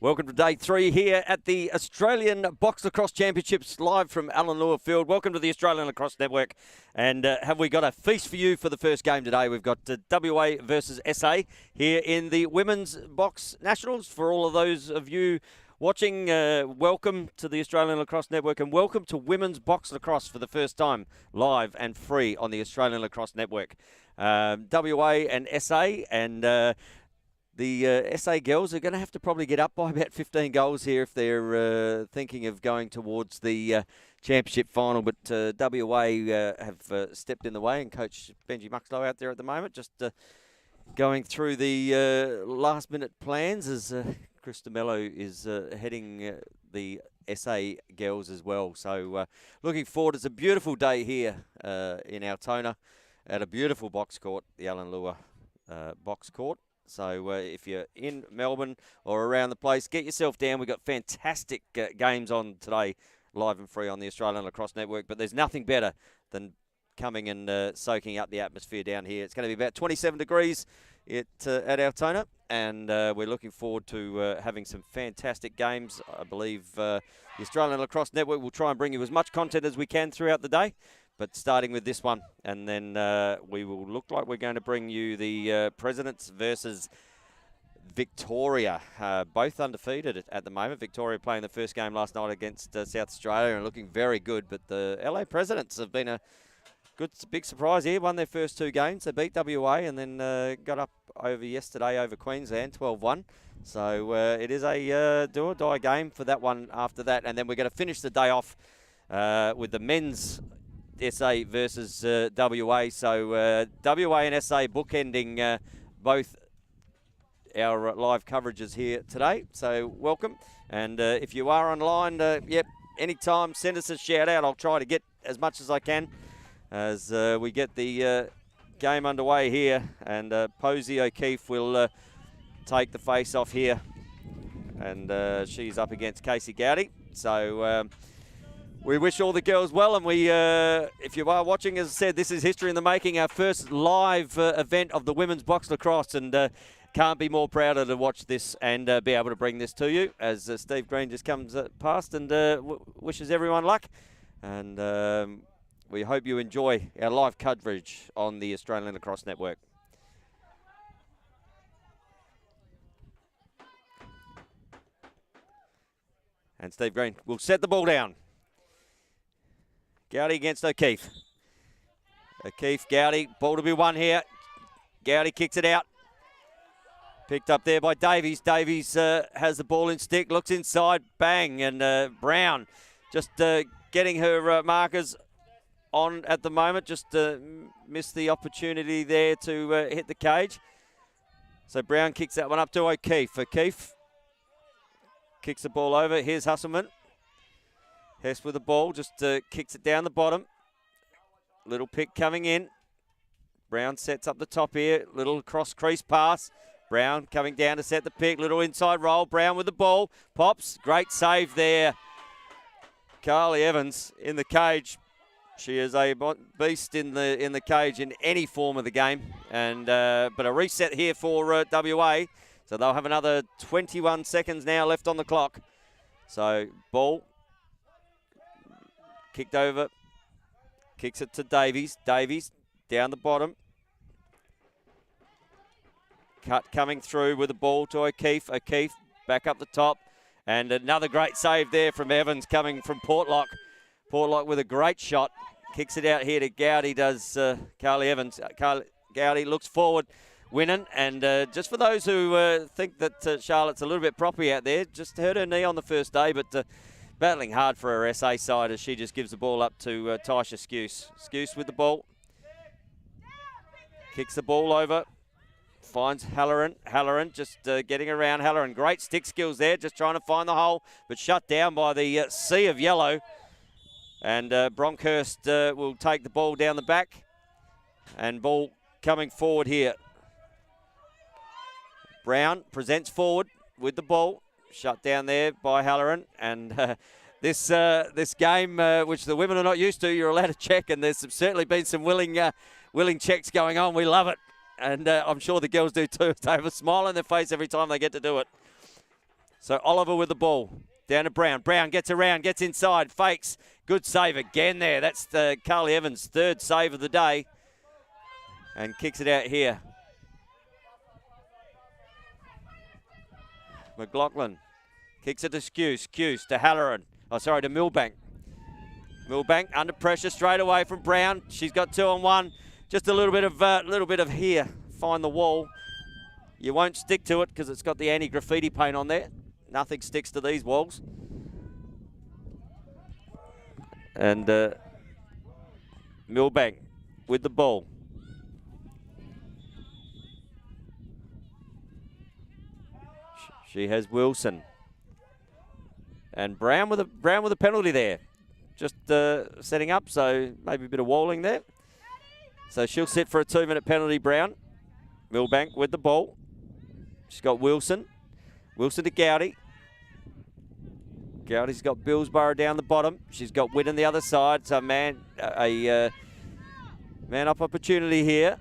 Welcome to day 3 here at the Australian Box Lacrosse Championships, live from Lewer Field. Welcome to the Australian Lacrosse Network. And have we got a feast for you for the first game today? We've got WA versus SA here in the Women's Box Nationals. For all of those of you watching, welcome to the Australian Lacrosse Network and welcome to Women's Box Lacrosse for the first time, live and free on the Australian Lacrosse Network. WA and SA, and the SA girls are going to have to probably get up by about 15 goals here if they're thinking of going towards the championship final. But WA have stepped in the way, and Coach Benji Muxlow out there at the moment, just going through the last-minute plans as Chris DeMello is heading the SA girls as well. So looking forward. It's a beautiful day here in Altona at a beautiful box court, the Lewer box court. So if you're in Melbourne or around the place, get yourself down. We've got fantastic games on today, live and free on the Australian Lacrosse Network. But there's nothing better than coming and soaking up the atmosphere down here. It's going to be about 27 degrees at Altona, and we're looking forward to having some fantastic games. I believe the Australian Lacrosse Network will try and bring you as much content as we can throughout the day. But starting with this one, and then we will look like we're going to bring you the Presidents versus Victoria. Both undefeated at the moment. Victoria playing the first game last night against South Australia and looking very good. But the LA Presidents have been a big surprise here. Won their first 2 games. They beat WA and then got up over yesterday over Queensland, 12-1. So it is a do-or-die game for that one after that. And then we're going to finish the day off with the men's SA versus WA. So WA and SA bookending both our live coverages here today. So welcome. And if you are online, anytime, send us a shout out. I'll try to get as much as I can as we get the game underway here. And Posey O'Keefe will take the face off here. And she's up against Casey Gowdy. So we wish all the girls well, and we, if you are watching, as I said, this is history in the making, our first live event of the Women's Box Lacrosse, and can't be more prouder to watch this and be able to bring this to you as Steve Green just comes past and wishes everyone luck. And we hope you enjoy our live coverage on the Australian Lacrosse Network. And Steve Green will set the ball down. Gowdy against O'Keefe. O'Keefe, Gowdy, ball to be won here. Gowdy kicks it out. Picked up there by Davies. Davies has the ball in stick, looks inside, bang, and Brown just getting her markers on at the moment. Just missed the opportunity there to hit the cage. So Brown kicks that one up to O'Keefe. O'Keefe kicks the ball over. Here's Husselman. Hess with the ball, just kicks it down the bottom. Little pick coming in. Brown sets up the top here. Little cross crease pass. Brown coming down to set the pick. Little inside roll. Brown with the ball. Pops. Great save there. Carly Evans in the cage. She is a beast in the cage in any form of the game. And but a reset here for WA. So they'll have another 21 seconds now left on the clock. So ball. Kicked over, kicks it to Davies. Davies down the bottom. Cut coming through with the ball to O'Keefe. O'Keefe back up the top. And another great save there from Evans coming from Portlock. Portlock with a great shot. Kicks it out here to Gowdy, does Carly Evans. Gowdy looks forward, winning. And just for those who think that Charlotte's a little bit proppy out there, just hurt her knee on the first day, but battling hard for her SA side as she just gives the ball up to Taisha Skuse. Skuse with the ball. Kicks the ball over. Finds Halloran. Halloran just getting around. Halloran, great stick skills there, just trying to find the hole, but shut down by the sea of yellow. And Bronkhurst will take the ball down the back. And ball coming forward here. Brown presents forward with the ball. Shut down there by Halloran, and this game, which the women are not used to, you're allowed to check, and there's certainly been some willing checks going on. We love it, and I'm sure the girls do too. They have a smile on their face every time they get to do it. So Oliver with the ball. Down to Brown. Brown gets around, gets inside, fakes. Good save again there. That's Carly Evans' third save of the day. And kicks it out here. McLaughlin kicks it to Skuse. Skuse to Halloran. Oh, sorry, to Milbank. Milbank under pressure straight away from Brown. She's got 2-on-1. Just a little bit of here. Find the wall. You won't stick to it because it's got the anti-graffiti paint on there. Nothing sticks to these walls. And Milbank with the ball. She has Wilson. And Brown with a penalty there. Just setting up, so maybe a bit of walling there. So she'll sit for a 2-minute penalty, Brown. Milbank with the ball. She's got Wilson. Wilson to Gowdy. Gowdy's got Billsborough down the bottom. She's got Witten the other side. So man up opportunity here.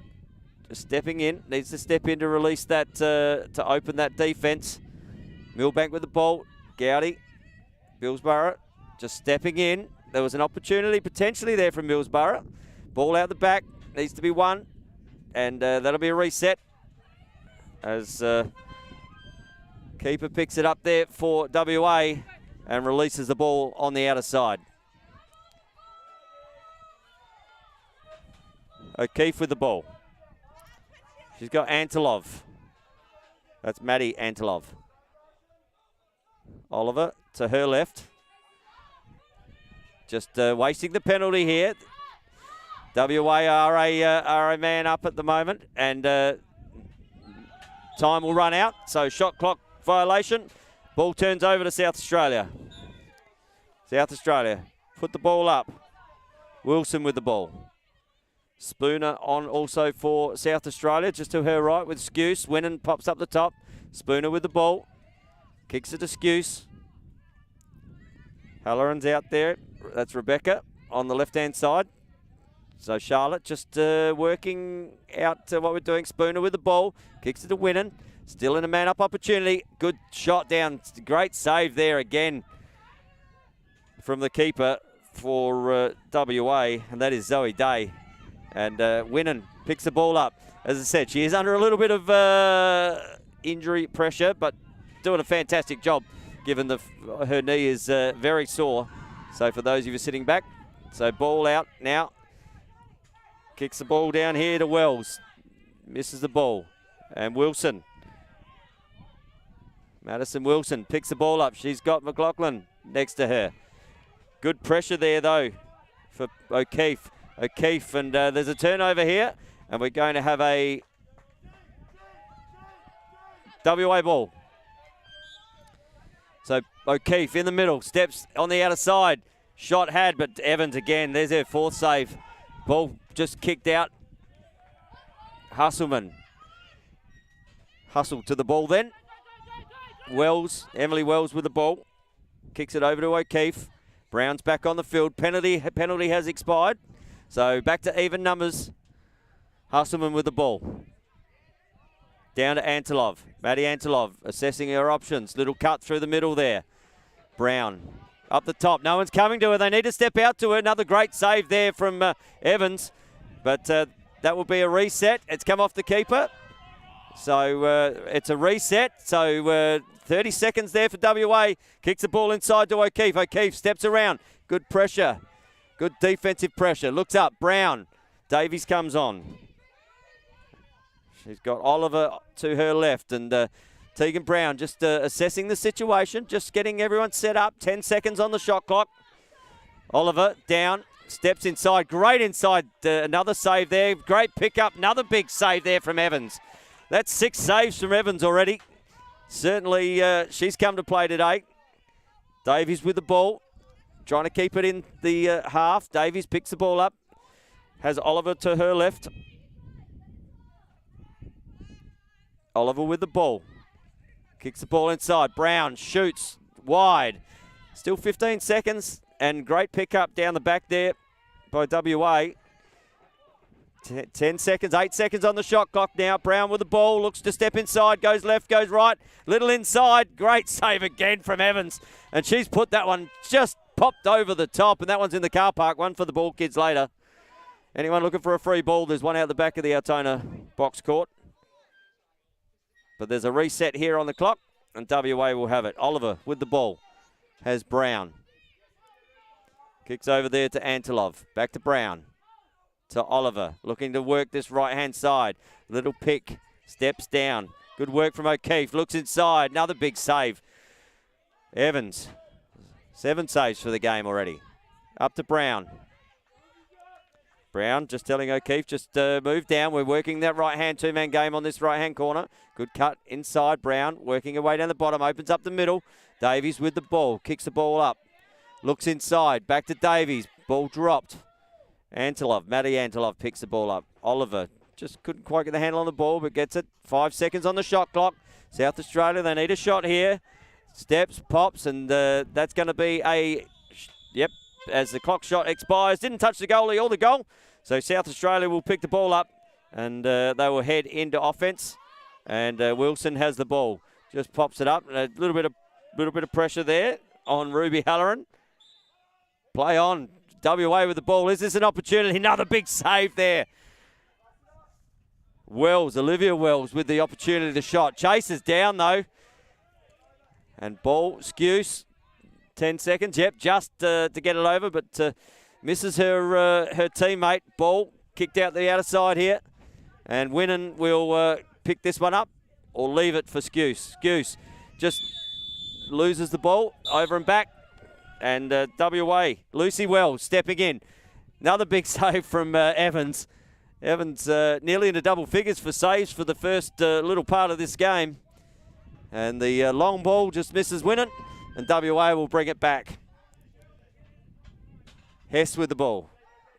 Just stepping in. Needs to step in to release that, to open that defence. Milbank with the ball. Gowdy. Billsborough just stepping in. There was an opportunity potentially there from Billsborough. Ball out the back. Needs to be won. And that'll be a reset. As keeper picks it up there for WA and releases the ball on the outer side. O'Keefe with the ball. She's got Antilov. That's Maddie Antilov. Oliver to her left. Just wasting the penalty here. WA are a man up at the moment, and time will run out. So shot clock violation. Ball turns over to South Australia. South Australia put the ball up. Wilson with the ball. Spooner on also for South Australia, just to her right with Skuse. Winnan pops up the top. Spooner with the ball. Kicks it to Skuse. Halloran's out there. That's Rebecca on the left-hand side. So Charlotte just working out what we're doing. Spooner with the ball. Kicks it to Winnan. Still in a man-up opportunity. Good shot down. Great save there again from the keeper for WA, and that is Zoe Day. And Winnan picks the ball up. As I said, she is under a little bit of injury pressure, but doing a fantastic job given her knee is very sore. So for those of you sitting back, so ball out now. Kicks the ball down here to Wells. Misses the ball. And Wilson. Madison Wilson picks the ball up. She's got McLaughlin next to her. Good pressure there, though, for O'Keefe. O'Keefe, and there's a turnover here. And we're going to have a WA ball. So O'Keefe in the middle. Steps on the outer side. Shot had, but Evans again. There's her fourth save. Ball just kicked out. Hustleman. Hustle to the ball then. Wells, Emily Wells with the ball. Kicks it over to O'Keefe. Brown's back on the field. Penalty has expired. So back to even numbers. Hustleman with the ball. Down to Antilov. Maddie Antilov assessing her options. Little cut through the middle there. Brown up the top. No one's coming to her. They need to step out to her. Another great save there from Evans. But that will be a reset. It's come off the keeper. So it's a reset. So 30 seconds there for WA. Kicks the ball inside to O'Keefe. O'Keefe steps around. Good pressure. Good defensive pressure. Looks up. Brown. Davies comes on. She's got Oliver to her left. And Tegan Brown just assessing the situation. Just getting everyone set up. 10 seconds on the shot clock. Oliver down. Steps inside. Great inside. Another save there. Great pickup. Another big save there from Evans. That's 6 saves from Evans already. Certainly she's come to play today. Davies with the ball. Trying to keep it in the half. Davies picks the ball up. Has Oliver to her left. Oliver with the ball. Kicks the ball inside. Brown shoots wide. Still 15 seconds. And great pickup down the back there by WA. 10 seconds, 8 seconds on the shot clock now. Brown with the ball, looks to step inside, goes left, goes right, little inside. Great save again from Evans. And she's put that one, just popped over the top, and that one's in the car park. One for the ball kids later. Anyone looking for a free ball, there's one out the back of the Altona box court. But there's a reset here on the clock, and WA will have it. Oliver with the ball, has Brown. Kicks over there to Antolov, back to Brown. To Oliver, looking to work this right-hand side. Little pick, steps down. Good work from O'Keefe, looks inside. Another big save. Evans, 7 saves for the game already. Up to Brown. Brown just telling O'Keefe, just move down. We're working that right-hand two-man game on this right-hand corner. Good cut inside. Brown working her way down the bottom, opens up the middle. Davies with the ball, kicks the ball up. Looks inside, back to Davies. Ball dropped. Maddie Antolov picks the ball up. Oliver just couldn't quite get the handle on the ball, but gets it. 5 seconds on the shot clock. South Australia, they need a shot here. Steps, pops, and that's going to be a, yep, as the clock shot expires. Didn't touch the goalie or the goal. So South Australia will pick the ball up, and they will head into offense. And Wilson has the ball. Just pops it up. A little bit of pressure there on Ruby Halloran. Play on. WA with the ball. Is this an opportunity? Another big save there. Olivia Wells with the opportunity to shot. Chases down though. And ball, Skuse, 10 seconds. Yep, just to get it over, but misses her teammate. Ball kicked out the outer side here. And Winnan will pick this one up or leave it for Skuse. Skuse just loses the ball over and back. And WA, Lucy Wells stepping in. Another big save from Evans. Evans nearly into double figures for saves for the first little part of this game. And the long ball just misses Winnan, and WA will bring it back. Hess with the ball.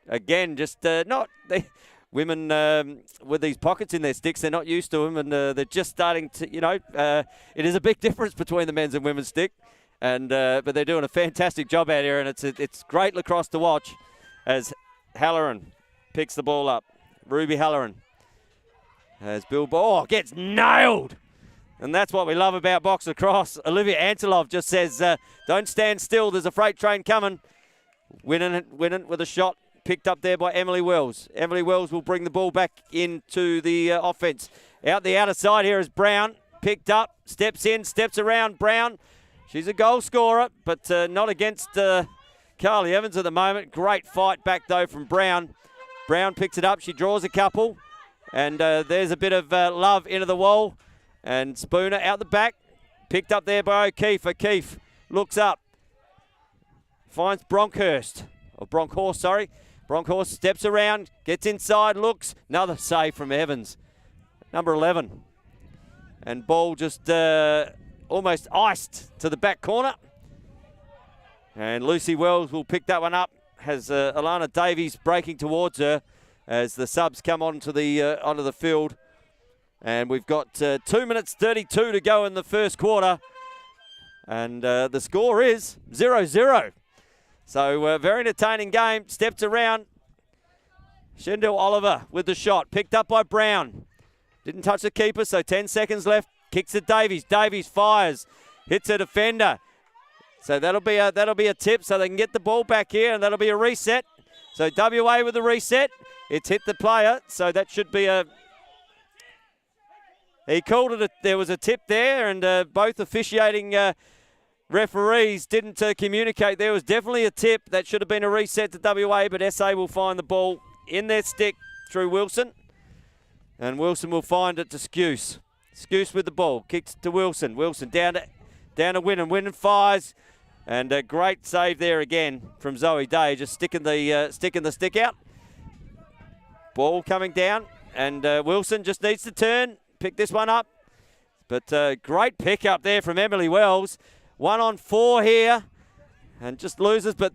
Again, just women with these pockets in their sticks, they're not used to them, and they're just starting to, it is a big difference between the men's and women's stick. And but they're doing a fantastic job out here, and it's great lacrosse to watch as Halloran picks the ball up. Ruby Halloran as Bill Ball gets nailed. And that's what we love about box lacrosse. Olivia Antolov just says, don't stand still, there's a freight train coming. Winnan with a shot picked up there by Emily Wells. Emily Wells will bring the ball back into the offense. Out the outer side here is Brown, picked up, steps in, steps around. Brown, she's a goal scorer, but not against Carly Evans at the moment. Great fight back, though, from Brown. Brown picks it up. She draws a couple. And there's a bit of love into the wall. And Spooner out the back. Picked up there by O'Keefe. O'Keefe looks up. Finds Bronkhorst. Bronkhorst steps around. Gets inside. Looks. Another save from Evans. Number 11. And ball just almost iced to the back corner. And Lucy Wells will pick that one up. Has Alana Davies breaking towards her as the subs come onto the field. And we've got 2 minutes 32 to go in the first quarter. And the score is 0-0. So very entertaining game. Steps around. Shendell Oliver with the shot. Picked up by Brown. Didn't touch the keeper, so 10 seconds left. Kicks at Davies. Davies fires. Hits a defender. So that'll be a tip, so they can get the ball back here, and that'll be a reset. So WA with the reset. It's hit the player, so that should be a... He called it, there was a tip there, and both officiating referees didn't communicate. There was definitely a tip. That should have been a reset to WA, but SA will find the ball in their stick through Wilson. And Wilson will find it to Skuse. Skuse with the ball, kicks to Wilson. Wilson down to Winnan. Winnan fires. And a great save there again from Zoe Day, just sticking the stick out. Ball coming down, and Wilson just needs to turn, pick this one up. But great pick up there from Emily Wells. 1-on-4 here, and just loses, but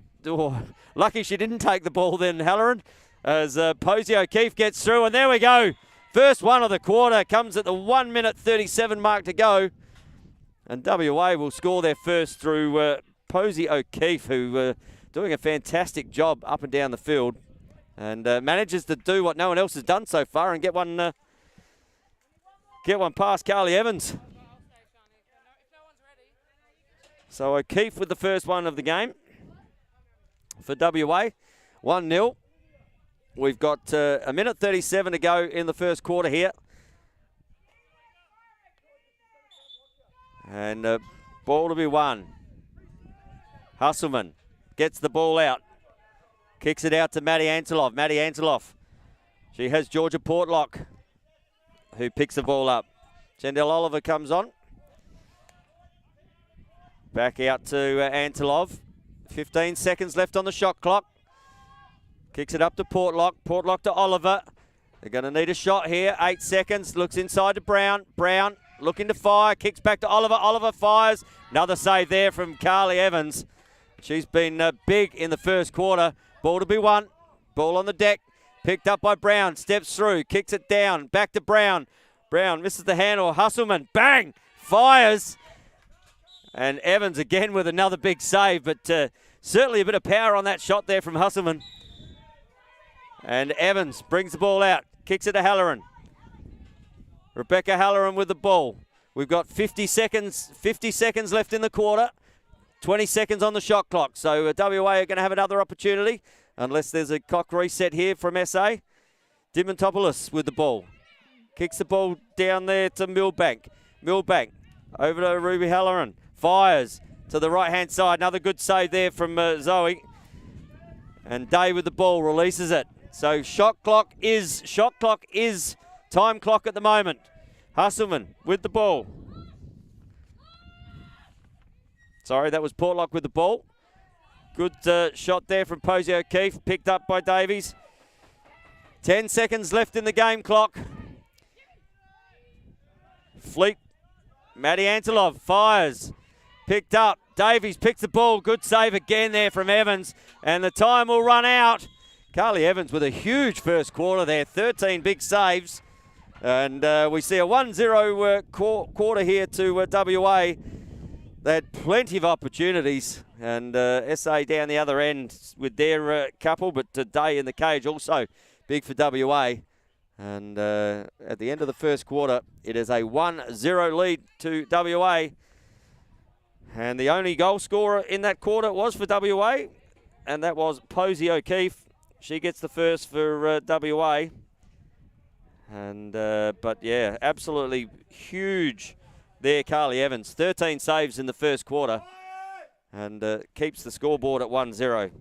lucky she didn't take the ball then, Halloran, as Posey O'Keefe gets through, and there we go. First one of the quarter comes at the 1 minute 37 mark to go. And WA will score their first through Posey O'Keefe, who doing a fantastic job up and down the field. and manages to do what no one else has done so far and get one past Carly Evans. So O'Keefe with the first one of the game for WA, 1-0. We've got a minute 37 to go in the first quarter here. And ball to be won. Husselman gets the ball out. Kicks it out to Maddie Anteloff. Maddie Anteloff. She has Georgia Portlock, who picks the ball up. Chandel Oliver comes on. Back out to Antelov. 15 seconds left on the shot clock. Kicks it up to Portlock. Portlock to Oliver. They're going to need a shot here. 8 seconds. Looks inside to Brown. Brown looking to fire. Kicks back to Oliver. Oliver fires. Another save there from Carly Evans. She's been big in the first quarter. Ball to be won. Ball on the deck. Picked up by Brown. Steps through. Kicks it down. Back to Brown. Brown misses the handle. Husselman. Bang! Fires. And Evans again with another big save. But certainly a bit of power on that shot there from Husselman. And Evans brings the ball out. Kicks it to Halloran. Rebecca Halloran with the ball. We've got 50 seconds left in the quarter. 20 seconds on the shot clock. So WA are going to have another opportunity unless there's a cock reset here from SA. Dimantopoulos with the ball. Kicks the ball down there to Millbank. Millbank over to Ruby Halloran. Fires to the right-hand side. Another good save there from Zoe. And Day with the ball releases it. So shot clock is time clock at the moment. Husselman with the ball. Sorry, that was Portlock with the ball. Good shot there from Posey O'Keefe, picked up by Davies. 10 seconds left in the game clock. Fleet, Maddie Antelov fires. Picked up. Davies picks the ball. Good save again there from Evans. And the time will run out. Carly Evans with a huge first quarter there. 13 big saves. And we see a 1-0 quarter here to WA. They had plenty of opportunities. And SA down the other end with their couple. But today in the cage also big for WA. And at the end of the first quarter, it is a 1-0 lead to WA. And the only goal scorer in that quarter was for WA, and that was Posey O'Keefe. She gets the first for WA. And but yeah, absolutely huge there, Carly Evans. 13 saves in the first quarter, and keeps the scoreboard at 1-0.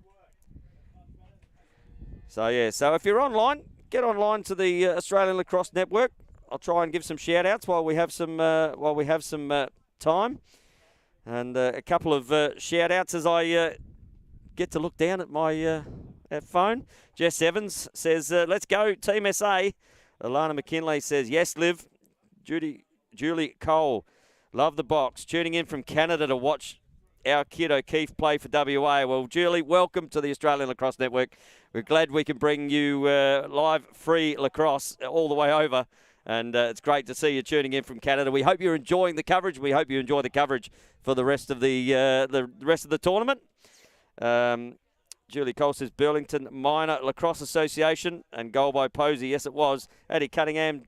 So yeah, so if you're online, get online to the Australian Lacrosse Network. I'll try and give some shout-outs while we have some time. And a couple of shout-outs as I get to look down at my phone. Jess Evans says, let's go, Team SA. Alana McKinley says, yes, Liv. Julie Cole, love the box. Tuning in from Canada to watch our kid O'Keefe play for WA. Well, Julie, welcome to the Australian Lacrosse Network. We're glad we can bring you live free lacrosse all the way over. And it's great to see you tuning in from Canada. We hope you're enjoying the coverage. We hope you enjoy the coverage for the rest of the tournament. Julie Cole says Burlington Minor Lacrosse Association and goal by Posey. Yes, it was. Eddie Cunningham,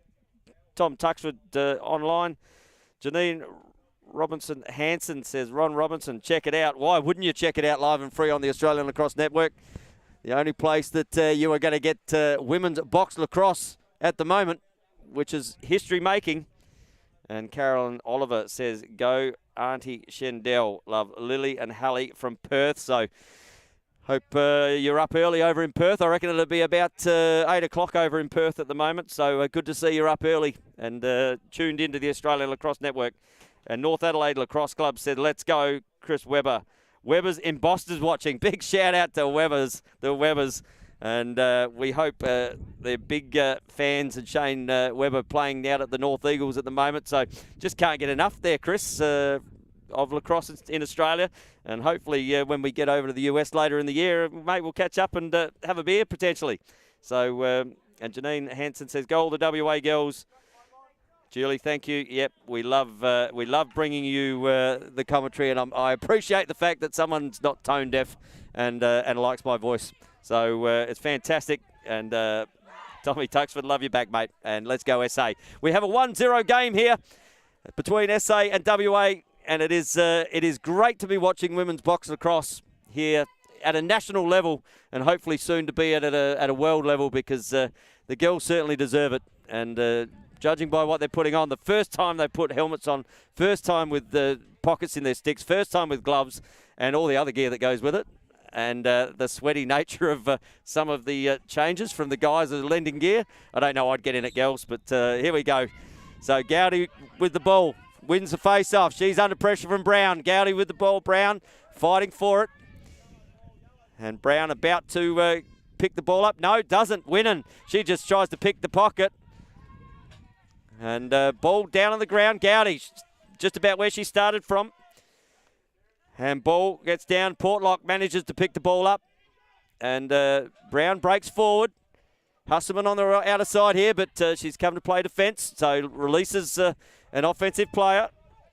Tom Tuxford online. Janine Robinson Hanson says, Ron Robinson, check it out. Why wouldn't you check it out live and free on the Australian Lacrosse Network? The only place that you are going to get women's box lacrosse at the moment, which is history-making. And Carolyn Oliver says, go Auntie Shendell. Love Lily and Hallie from Perth. So hope you're up early over in Perth. I reckon it'll be about 8 o'clock over in Perth at the moment. So good to see you're up early and tuned into the Australian Lacrosse Network. And North Adelaide Lacrosse Club said, let's go, Chris Webber. Webber's Embossed watching. Big shout-out to the Webbers. And we hope they're big fans and Shane Webber playing out at the North Eagles at the moment. So just can't get enough there, Chris, of lacrosse in Australia. And hopefully when we get over to the US later in the year, mate, we'll catch up and have a beer potentially. So, and Janine Hanson says, go all the WA girls. Julie, thank you. Yep, we love bringing you the commentary, and I appreciate the fact that someone's not tone deaf and likes my voice. So it's fantastic. And Tommy Tuxford, love you back, mate. And let's go SA. We have a 1-0 game here between SA and WA. And it is great to be watching women's box lacrosse here at a national level, and hopefully soon to be at a world level, because the girls certainly deserve it. And judging by what they're putting on, the first time they put helmets on, first time with the pockets in their sticks, first time with gloves and all the other gear that goes with it, and the sweaty nature of some of the changes from the guys that are lending gear. I don't know, I'd get in it, girls, but here we go. So Gowdy with the ball, wins the face-off. She's under pressure from Brown. Gowdy with the ball. Brown fighting for it. And Brown about to pick the ball up. No, doesn't. Winnan. She just tries to pick the pocket. And ball down on the ground. Gowdy just about where she started from. And ball gets down. Portlock manages to pick the ball up. And Brown breaks forward. Husselman on the outer side here, but she's come to play defence. So releases an offensive player.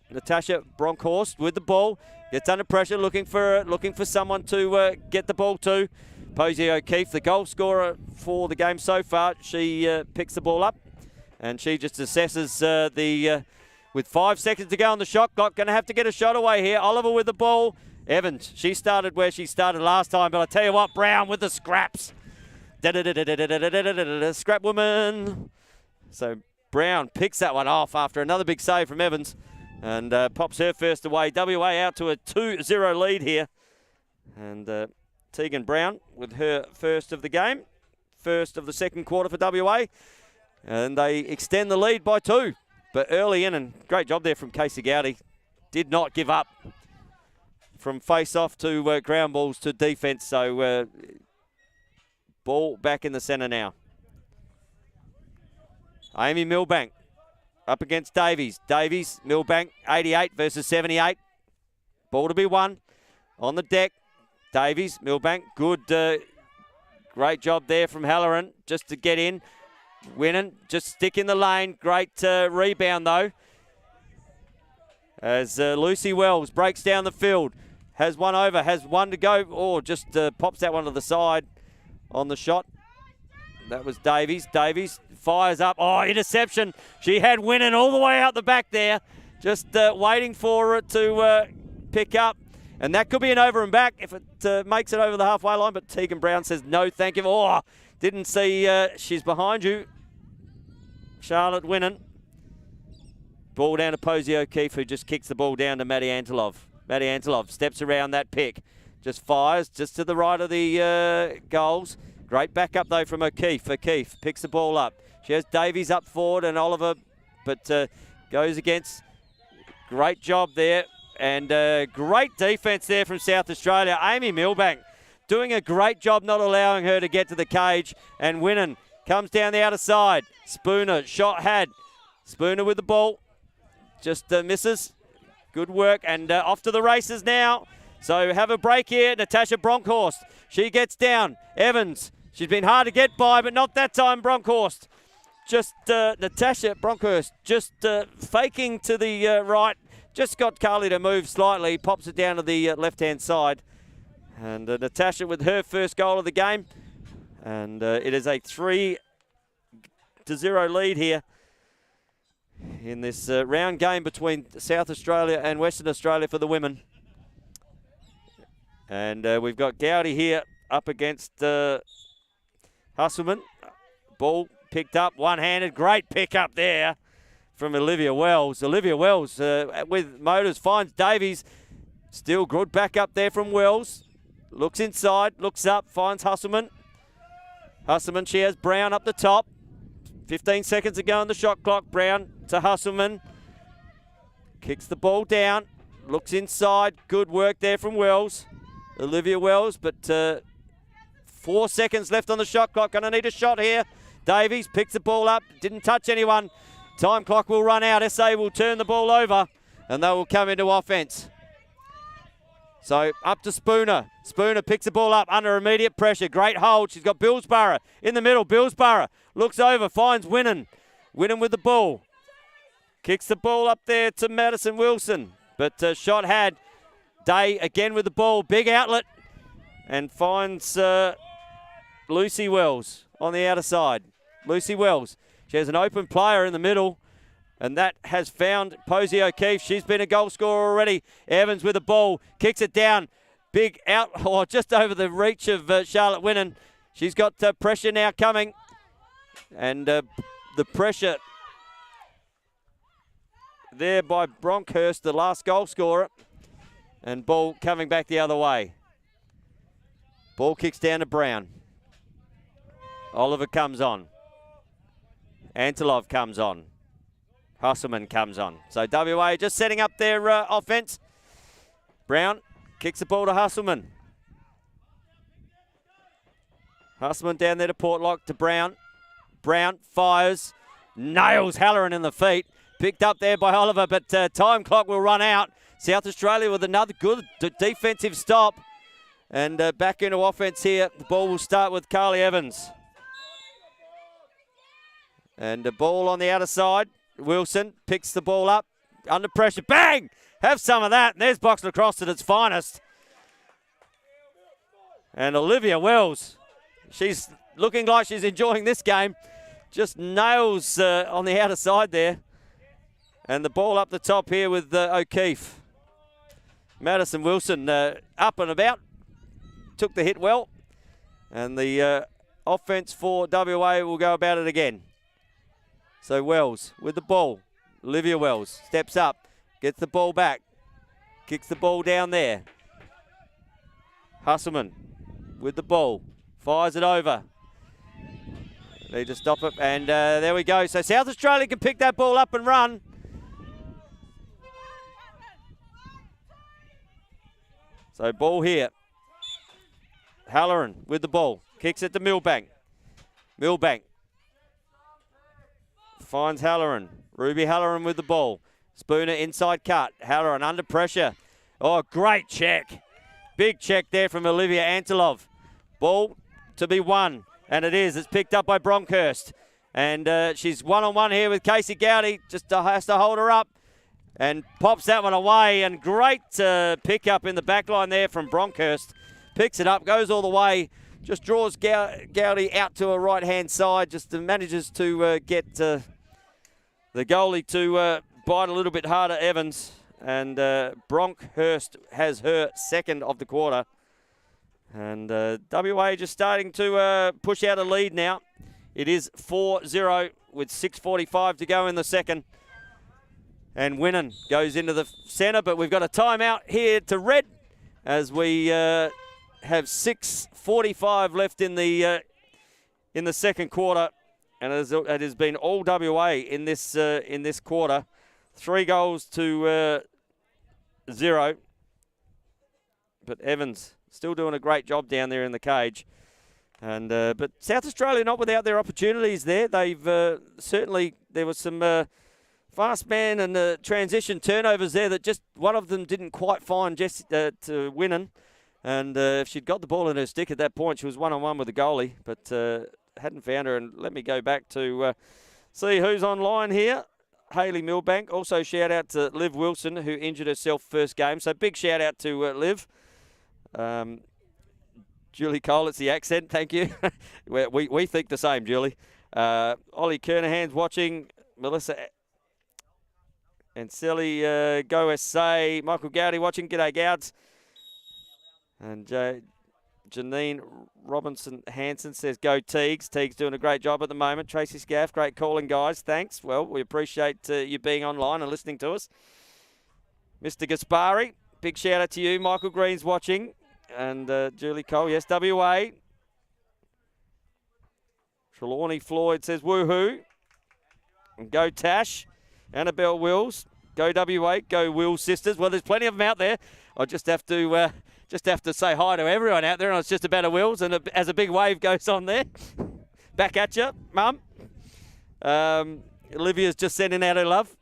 Natasha Bronkhorst with the ball. Gets under pressure, looking for someone to get the ball to. Posey O'Keefe, the goal scorer for the game so far, she picks the ball up, and she just assesses with 5 seconds to go on the shot clock. Going to have to get a shot away here. Oliver with the ball. Evans, she started where she started last time, but I tell you what, Brown with the scraps. Scrap woman. So Brown picks that one off after another big save from Evans. And pops her first away. WA out to a 2-0 lead here. And Tegan Brown with her first of the game. First of the second quarter for WA. And they extend the lead by 2. But early in, and great job there from Casey Gowdy. Did not give up from face-off to ground balls to defence. So ball back in the centre now. Amy Milbank up against Davies. Davies, Milbank, 88 versus 78. Ball to be won on the deck. Davies, Milbank, good, great job there from Halloran just to get in. Winnan, just stick in the lane. Great rebound though. As Lucy Wells breaks down the field. Has one over, has one to go. Oh, just pops that one to the side on the shot. That was Davies. Davies fires up. Oh, interception. She had Winnan all the way out the back there. Just waiting for it to pick up. And that could be an over and back if it makes it over the halfway line. But Tegan Brown says, no, thank you. Oh, didn't see she's behind you. Charlotte Winnan. Ball down to Posey O'Keefe, who just kicks the ball down to Maddie Antilov. Maddie Antilov steps around that pick. Just fires just to the right of the goals. Great backup, though, from O'Keefe. O'Keefe picks the ball up. She has Davies up forward and Oliver, but goes against. Great job there. And great defence there from South Australia. Amy Milbank doing a great job not allowing her to get to the cage. And Winnan comes down the outer side. Spooner, shot had. Spooner with the ball. Just misses. Good work. And off to the races now. So have a break here. Natasha Bronkhorst. She gets down. Evans. She's been hard to get by, but not that time, Bronkhorst. Just Natasha Bronkhorst just faking to the right. Just got Carly to move slightly. Pops it down to the left-hand side. And Natasha with her first goal of the game. And it is a 3-0 lead here in this round game between South Australia and Western Australia for the women. And we've got Gowdy here up against Husselman. Ball picked up, one-handed. Great pick up there from Olivia Wells. Olivia Wells with motors finds Davies. Still good back up there from Wells. Looks inside, looks up, finds Husselman. Husselman, she has Brown up the top. 15 seconds to go on the shot clock. Brown to Husselman. Kicks the ball down. Looks inside. Good work there from Wells. Olivia Wells, but 4 seconds left on the shot clock. Going to need a shot here. Davies picks the ball up. Didn't touch anyone. Time clock will run out. SA will turn the ball over, and they will come into offense. So up to Spooner. Spooner picks the ball up under immediate pressure. Great hold. She's got Billsborough in the middle. Billsborough looks over, finds Winnan. Winnan with the ball. Kicks the ball up there to Madison Wilson. But shot had. Day again with the ball. Big outlet. And finds Lucy Wells on the outer side. Lucy Wells. She has an open player in the middle, and that has found Posey O'Keefe. She's been a goal scorer already. Evans with the ball, kicks it down. Big out, just over the reach of Charlotte Winnan. She's got pressure now coming, and the pressure there by Bronkhurst, the last goal scorer, and ball coming back the other way. Ball kicks down to Brown. Oliver comes on. Antilov comes on. Husselman comes on. So WA just setting up their offense. Brown kicks the ball to Husselman. Husselman down there to Portlock, to Brown. Brown fires, nails Halloran in the feet. Picked up there by Oliver, but time clock will run out. South Australia with another good defensive stop. And back into offense here. The ball will start with Carly Evans. And the ball on the outer side. Wilson picks the ball up. Under pressure. Bang! Have some of that. And there's box lacrosse at its finest. And Olivia Wells. She's looking like she's enjoying this game. Just nails on the outer side there. And the ball up the top here with O'Keefe. Madison Wilson up and about. Took the hit well. And the offense for WA will go about it again. So Wells with the ball. Olivia Wells steps up. Gets the ball back. Kicks the ball down there. Husselman with the ball. Fires it over. Need to stop it. And there we go. So South Australia can pick that ball up and run. So ball here. Halloran with the ball. Kicks it to Milbank. Milbank finds Halloran. Ruby Halloran with the ball. Spooner inside cut. Halloran under pressure. Oh, great check. Big check there from Olivia Antilov. Ball to be won. And it is. It's picked up by Bronkhurst. And she's one-on-one here with Casey Gowdy. Just has to hold her up. And pops that one away. And great pick-up in the back line there from Bronkhurst. Picks it up, goes all the way. Just draws Gowdy out to her right-hand side. Just manages to get the goalie to bite a little bit harder, Evans. And Bronkhurst has her second of the quarter. And WA just starting to push out a lead now. It is 4-0 with 6:45 to go in the second. And Winnan goes into the centre, but we've got a timeout here to Red as we have 6:45 left in the second quarter. And it has been all WA in this quarter. 3 goals to 0. But Evans still doing a great job down there in the cage. And but South Australia not without their opportunities there. They've certainly, there was some fast man and transition turnovers there that just one of them didn't quite find Jessie to Winnan. And if she'd got the ball in her stick at that point, she was one-on-one with the goalie, but hadn't found her. And let me go back to see who's online here. Hayley Milbank. Also shout out to Liv Wilson, who injured herself first game. So big shout out to Liv. Julie Cole, it's the accent, thank you. we think the same, Julie. Ollie Kernahan's watching. Melissa and Silly, Go SA. Michael Gowdy watching. G'day, Gouds. And Janine Robinson Hanson says, go Teagues. Teagues doing a great job at the moment. Tracy Scaff, great calling, guys. Thanks. Well, we appreciate you being online and listening to us. Mr. Gaspari, big shout out to you. Michael Green's watching. And Julie Cole, yes, WA. Trelawney Floyd says, woohoo. And go Tash. Annabelle Wills. Go WA. Go Wills sisters. Well, there's plenty of them out there. I just have to say hi to everyone out there. And it's just about a Wills. And as a big wave goes on there. Back at you, Mum. Olivia's just sending out her love.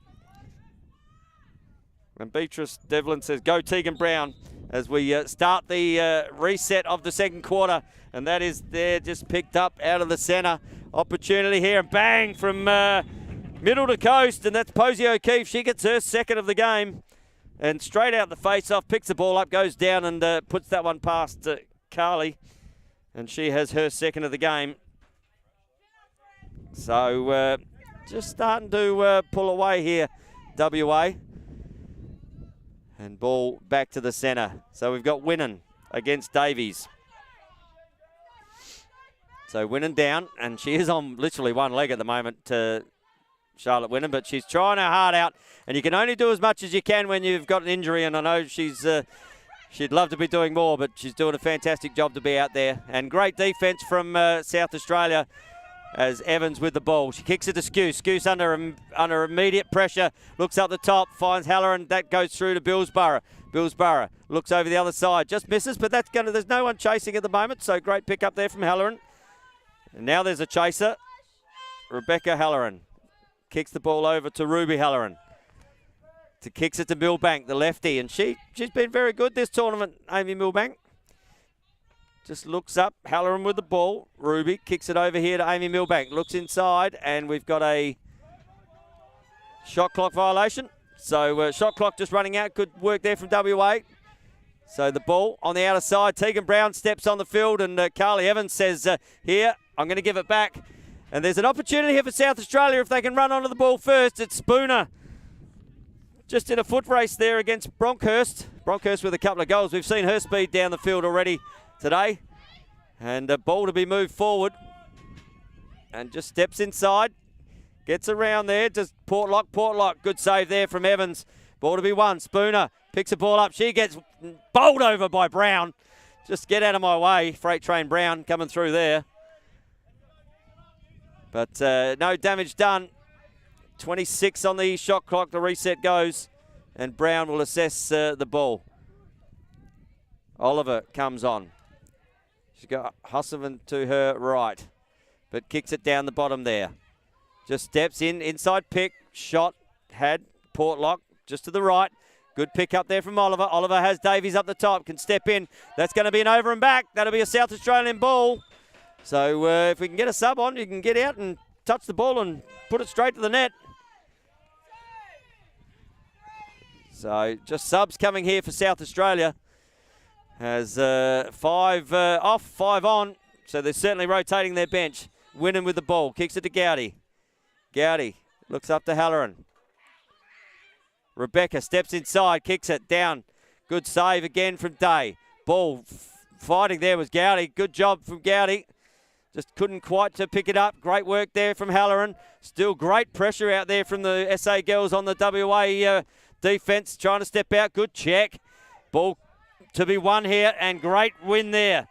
And Beatrice Devlin says, go Tegan Brown. As we start the reset of the second quarter. And that is there, just picked up out of the centre. Opportunity here, and bang from middle to coast. And that's Posey O'Keefe. She gets her second of the game. And straight out the face-off, picks the ball up, goes down and puts that one past Carly. And she has her second of the game. So just starting to pull away here, WA. And ball back to the centre. So we've got Winnan against Davies. So Winnan down, and she is on literally one leg at the moment to Charlotte Winnan, but she's trying her heart out, and you can only do as much as you can when you've got an injury, and I know she'd love to be doing more, but she's doing a fantastic job to be out there. And great defence from South Australia as Evans with the ball. She kicks it to Skew. Skew's under immediate pressure, looks up the top, finds Halloran. That goes through to Billsborough. Billsborough looks over the other side, just misses, but there's no one chasing at the moment, so great pick up there from Halloran. And now there's a chaser. Rebecca Halloran kicks the ball over to Ruby Halloran. Kicks it to Milbank, the lefty, and she's been very good this tournament, Amy Milbank. Just looks up, Halloran with the ball. Ruby kicks it over here to Amy Milbank. Looks inside, and we've got a shot clock violation. So shot clock just running out. Good work there from WA. So the ball on the outer side. Tegan Brown steps on the field, and Carly Evans says, here, I'm going to give it back. And there's an opportunity here for South Australia if they can run onto the ball first. It's Spooner. Just in a foot race there against Bronkhurst. Bronkhurst with a couple of goals. We've seen her speed down the field already today. And a ball to be moved forward. And just steps inside. Gets around there. Just Portlock. Good save there from Evans. Ball to be won. Spooner picks the ball up. She gets bowled over by Brown. Just get out of my way. Freight Train Brown coming through there. But no damage done. 26 on the shot clock. The reset goes. And Brown will assess the ball. Oliver comes on. She's got Husserman to her right. But kicks it down the bottom there. Just steps in. Inside pick. Shot. Had Portlock just to the right. Good pick up there from Oliver. Oliver has Davies up the top. Can step in. That's going to be an over and back. That'll be a South Australian ball. So if we can get a sub on, you can get out and touch the ball and put it straight to the net. So just subs coming here for South Australia. Has 5 off, 5 on. So they're certainly rotating their bench. Winnan with the ball. Kicks it to Gowdy. Gowdy looks up to Halloran. Rebecca steps inside, kicks it down. Good save again from Day. Ball fighting there was Gowdy. Good job from Gowdy. Just couldn't quite to pick it up. Great work there from Halloran. Still great pressure out there from the SA girls on the WA defence. Trying to step out. Good check. Ball to be won here and great win there.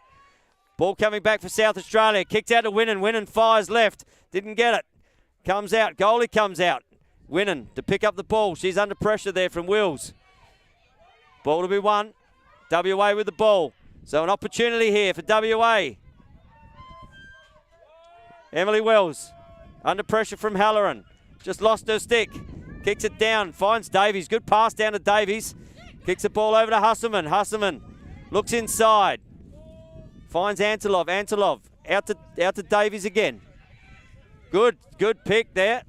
Ball coming back for South Australia. Kicked out to Winnan. Winnan fires left. Didn't get it. Comes out. Goalie comes out. Winnan to pick up the ball. She's under pressure there from Wills. Ball to be won. WA with the ball. So an opportunity here for WA. Emily Wells under pressure from Halloran. Just lost her stick. Kicks it down. Finds Davies. Good pass down to Davies. Kicks the ball over to Husserman. Husserman looks inside. Finds Antilov. Antilov out to Davies again. Good pick there.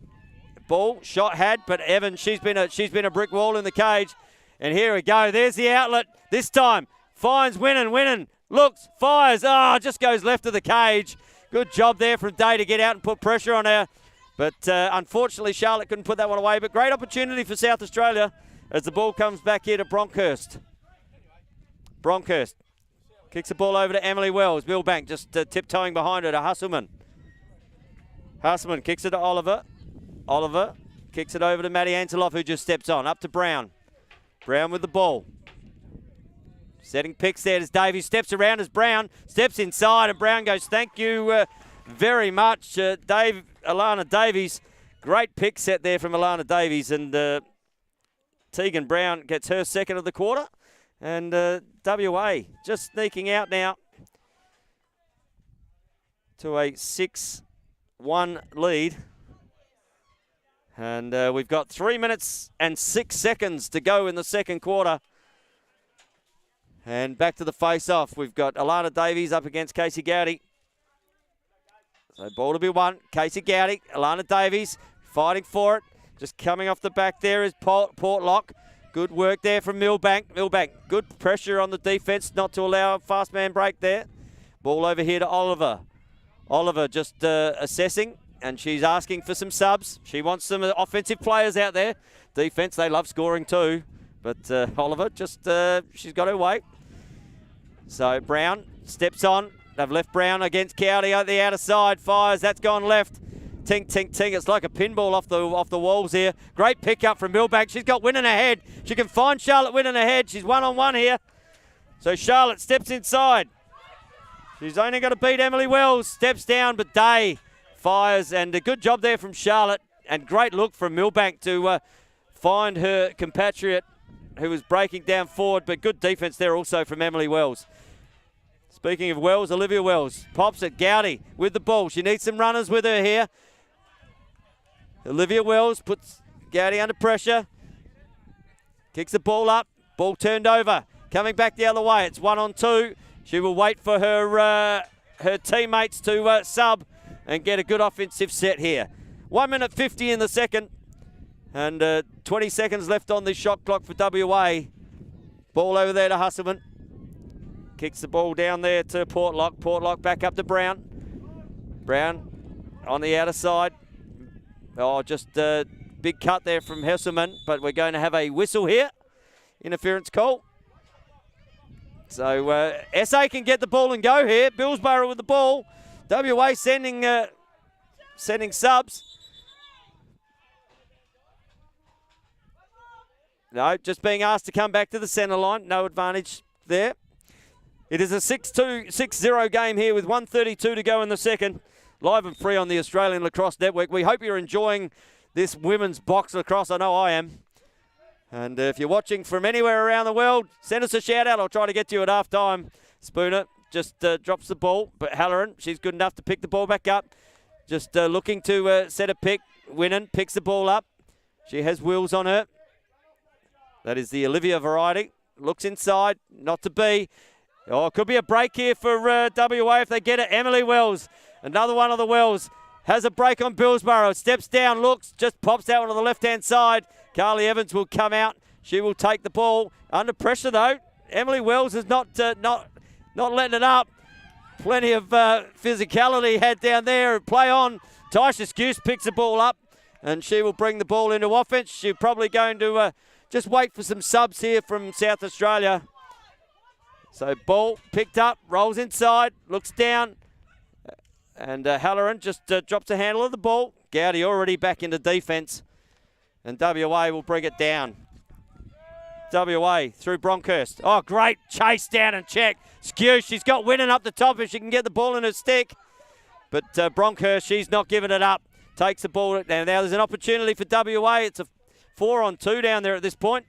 Ball shot had, but Evans, she's been a brick wall in the cage. And here we go. There's the outlet. This time finds Winnan. Winnan looks, fires. Just goes left of the cage. Good job there from Day to get out and put pressure on her. But unfortunately, Charlotte couldn't put that one away. But great opportunity for South Australia as the ball comes back here to Bronkhurst. Bronkhurst kicks the ball over to Emily Wells. Milbank just tiptoeing behind her to Husselman. Husselman kicks it to Oliver. Oliver kicks it over to Maddie Antilov, who just steps on. Up to Brown. Brown with the ball. Setting picks there as Davies steps around as Brown steps inside, and Brown goes, thank you very much, Alana Davies. Great pick set there from Alana Davies, and Tegan Brown gets her second of the quarter. And WA just sneaking out now to a 6-1 lead. And we've got 3 minutes and 6 seconds to go in the second quarter. And back to the face-off. We've got Alana Davies up against Casey Gowdy. So ball to be won. Casey Gowdy, Alana Davies fighting for it. Just coming off the back there is Portlock. Good work there from Milbank. Milbank, good pressure on the defence not to allow a fast man break there. Ball over here to Oliver. Oliver just assessing. and she's asking for some subs. She wants some offensive players out there. Defence, they love scoring too. But Oliver, she's got her way. So Brown steps on. They've left Brown against Cowdy at the outer side. Fires, that's gone left. Tink, tink, tink. It's like a pinball off the walls here. Great pick-up from Milbank. She's got Wynn in her head. She can find Charlotte Wynn in her head. She's one-on-one here. So Charlotte steps inside. She's only got to beat Emily Wells. Steps down, but Day fires. And a good job there from Charlotte. And great look from Milbank to find her compatriot who was breaking down forward. But good defence there also from Emily Wells. Speaking of Wells, Olivia Wells pops at Gowdy with the ball. She needs some runners with her here. Olivia Wells puts Gowdy under pressure. Kicks the ball up. Ball turned over. Coming back the other way. It's 1-on-2. She will wait for her teammates to sub and get a good offensive set here. 1 minute 50 in the second. And 20 seconds left on the shot clock for WA. Ball over there to Husselman. Kicks the ball down there to Portlock. Portlock back up to Brown. Brown on the outer side. Oh, just a big cut there from Hesselman, but we're going to have a whistle here. Interference call. So SA can get the ball and go here. Billsborough with the ball. WA sending subs. No, just being asked to come back to the centre line. No advantage there. It is a 6-0 game here with 1:32 to go in the second. Live and free on the Australian Lacrosse Network. We hope you're enjoying this women's box lacrosse. I know I am. And if you're watching from anywhere around the world, send us a shout out. I'll try to get to you at half time. Spooner just drops the ball, but Halloran, she's good enough to pick the ball back up. Just looking to set a pick. Winnan picks the ball up. She has wheels on her. That is the Olivia variety. Looks inside, not to be. Oh, it could be a break here for WA if they get it. Emily Wells, another one of the Wells, has a break on Billsborough. Steps down, looks, just pops out on the left-hand side. Carly Evans will come out. She will take the ball. Under pressure, though. Emily Wells is not letting it up. Plenty of physicality had down there. Play on. Taisha Skuse picks the ball up, and she will bring the ball into offense. She's probably going to just wait for some subs here from South Australia. So ball picked up, rolls inside, looks down, and Halloran just drops a handle of the ball. Gowdy already back into defence, and WA will bring it down. WA through Bronkhurst. Oh, great chase down and check. Skew, she's got Winnan up the top if she can get the ball in her stick. But Bronkhurst, she's not giving it up. Takes the ball. Now there's an opportunity for WA. It's a 4-on-2 down there at this point.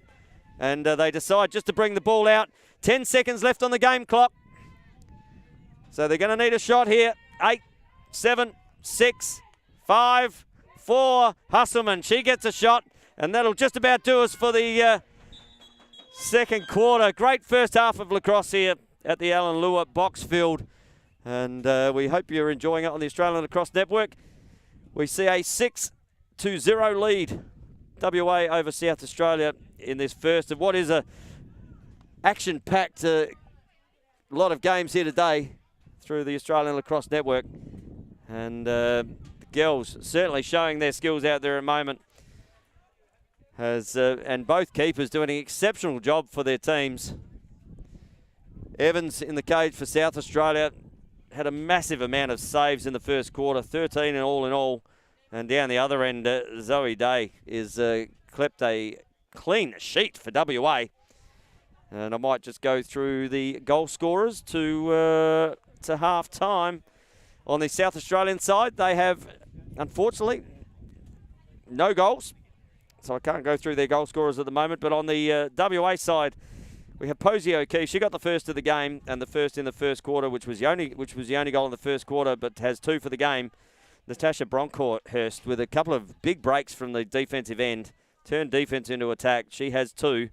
And they decide just to bring the ball out. 10 seconds left on the game clock. So they're going to need a shot here. 8, 7, 6, 5, 4. Husselman, she gets a shot. And that'll just about do us for the second quarter. Great first half of lacrosse here at the Alan Lewer box field. And we hope you're enjoying it on the Australian Lacrosse Network. We see a 6-0 lead. WA over South Australia in this first of what is a action-packed lot of games here today through the Australian Lacrosse Network. And the girls certainly showing their skills out there at the moment. And both keepers doing an exceptional job for their teams. Evans in the cage for South Australia had a massive amount of saves in the first quarter, 13 in all. And down the other end, Zoe Day is clipped a clean sheet for WA. And I might just go through the goal scorers to half time. On the South Australian side, they have, unfortunately, no goals. So I can't go through their goal scorers at the moment. But on the WA side, we have Posey O'Keefe. She got the first of the game and the first in the first quarter, which was the only goal in the first quarter, but has 2 for the game. Natasha Bronkhurst with a couple of big breaks from the defensive end. Turned defense into attack. She has 2.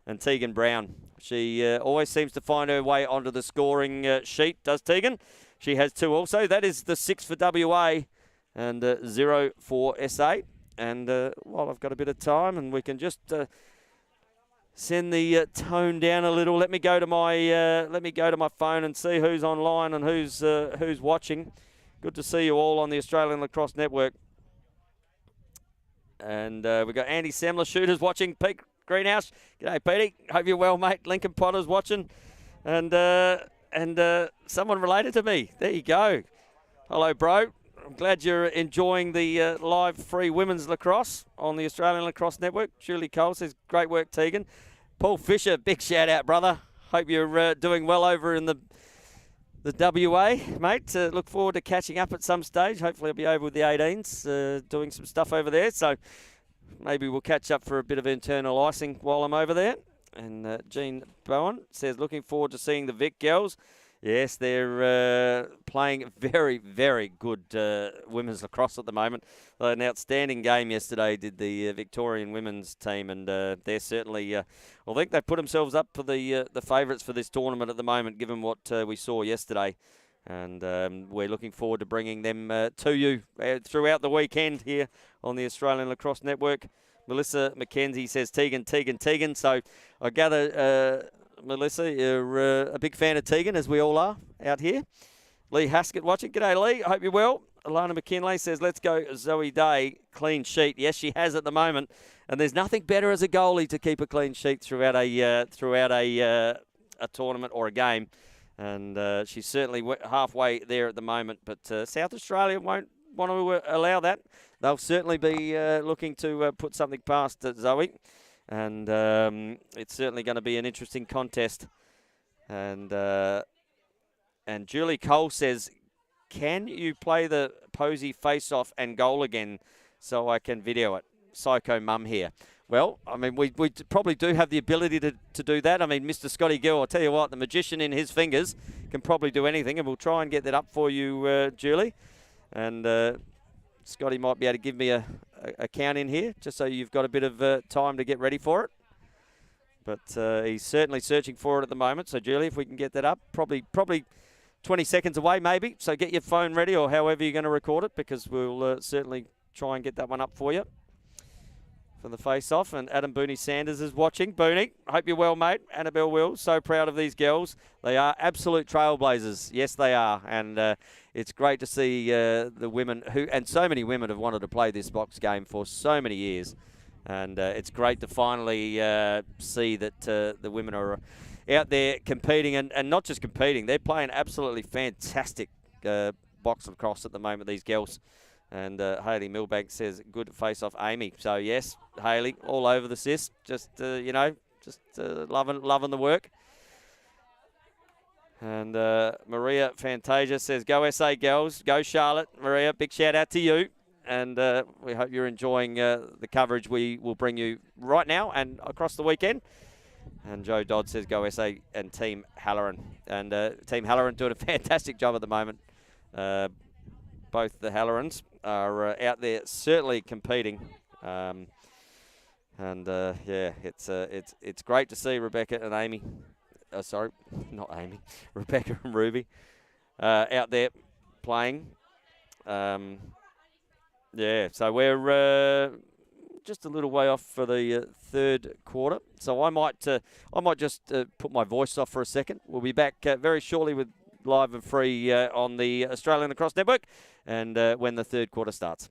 And Tegan Brown. She always seems to find her way onto the scoring sheet, does Tegan. She has 2 also. That is the 6 for WA and 0 for SA. And while I've got a bit of time and we can just send the tone down a little, let me go to my phone and see who's online and who's watching. Good to see you all on the Australian Lacrosse Network. And we've got Andy Semler, shooters, watching. Pete Greenhouse. G'day, Petey. Hope you're well, mate. Lincoln Potter's watching. And someone related to me. There you go. Hello, bro. I'm glad you're enjoying the live free women's lacrosse on the Australian Lacrosse Network. Julie Cole says, great work, Tegan. Paul Fisher, big shout out, brother. Hope you're doing well over in the WA, mate. Look forward to catching up at some stage. Hopefully I'll be over with the 18s, doing some stuff over there. So maybe we'll catch up for a bit of internal icing while I'm over there. And Jean Bowen says, looking forward to seeing the Vic girls. Yes, they're playing very, very good women's lacrosse at the moment. An outstanding game yesterday did the Victorian women's team, and they're certainly, I think they put themselves up for the favourites for this tournament at the moment, given what we saw yesterday. And we're looking forward to bringing them to you throughout the weekend here on the Australian Lacrosse Network. Melissa McKenzie says, Tegan. So I gather... Melissa, you're a big fan of Tegan, as we all are out here. Lee Haskett watching. G'day, Lee. Hope you're well. Alana McKinley says, let's go Zoe Day. Clean sheet. Yes, she has at the moment. And there's nothing better as a goalie to keep a clean sheet throughout a tournament or a game. And she's certainly halfway there at the moment. But South Australia won't want to allow that. They'll certainly be looking to put something past Zoe. And it's certainly going to be an interesting contest. And Julie Cole says, can you play the Posey face-off and goal again so I can video it? Psycho mum here. Well, I mean, we probably do have the ability to do that. I mean, Mr. Scotty Gill, I'll tell you what, the magician in his fingers can probably do anything. And we'll try and get that up for you, Julie. And Scotty might be able to give me a count in here, just so you've got a bit of time to get ready for it. But he's certainly searching for it at the moment. So, Julie, if we can get that up, probably 20 seconds away maybe. So get your phone ready or however you're going to record it, because we'll certainly try and get that one up for you for the face-off. And Adam Booney Sanders is watching. Booney, hope you're well, mate. Annabelle Will, so proud of these girls. They are absolute trailblazers. Yes, they are. And it's great to see the women and so many women have wanted to play this box game for so many years. And it's great to finally see that the women are out there competing, and not just competing. They're playing absolutely fantastic box lacrosse at the moment, these girls. And Hayley Milbank says, good face-off, Amy. So, yes, Hayley, all over the sis. Just, loving the work. And Maria Fantasia says, go SA girls, go Charlotte. Maria, big shout out to you. And we hope you're enjoying the coverage we will bring you right now and across the weekend. And Joe Dodd says, go SA and Team Halloran. And Team Halloran doing a fantastic job at the moment. Both the Hallorans are out there certainly competing. Yeah, it's great to see Rebecca and Amy. Sorry, not Amy. Rebecca and Ruby out there playing. Yeah, so we're just a little way off for the third quarter. So I might just put my voice off for a second. We'll be back very shortly with live and free on the Australian Lacrosse Network, and when the third quarter starts.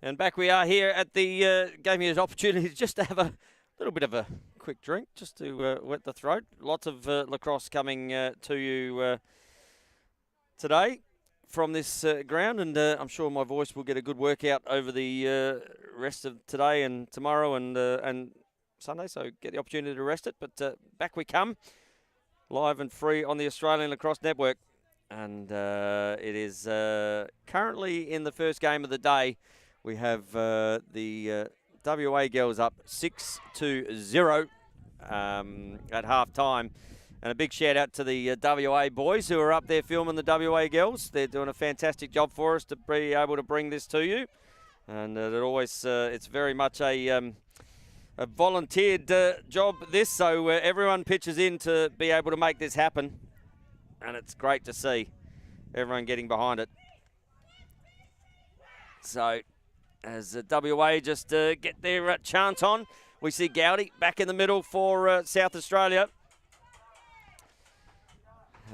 And back we are here at the, gave me an opportunity just to have a little bit of a quick drink, just to wet the throat. Lots of lacrosse coming to you today from this ground, and I'm sure my voice will get a good workout over the rest of today and tomorrow and Sunday, so get the opportunity to rest it. But back we come, live and free on the Australian Lacrosse Network. And it is currently in the first game of the day. We have the WA girls up 6-0 at half time. And a big shout out to the WA boys who are up there filming the WA girls. They're doing a fantastic job for us to be able to bring this to you. And it's very much a volunteered job, this. So everyone pitches in to be able to make this happen. And it's great to see everyone getting behind it. So as WA just get their chant on, we see Gowdy back in the middle for South Australia.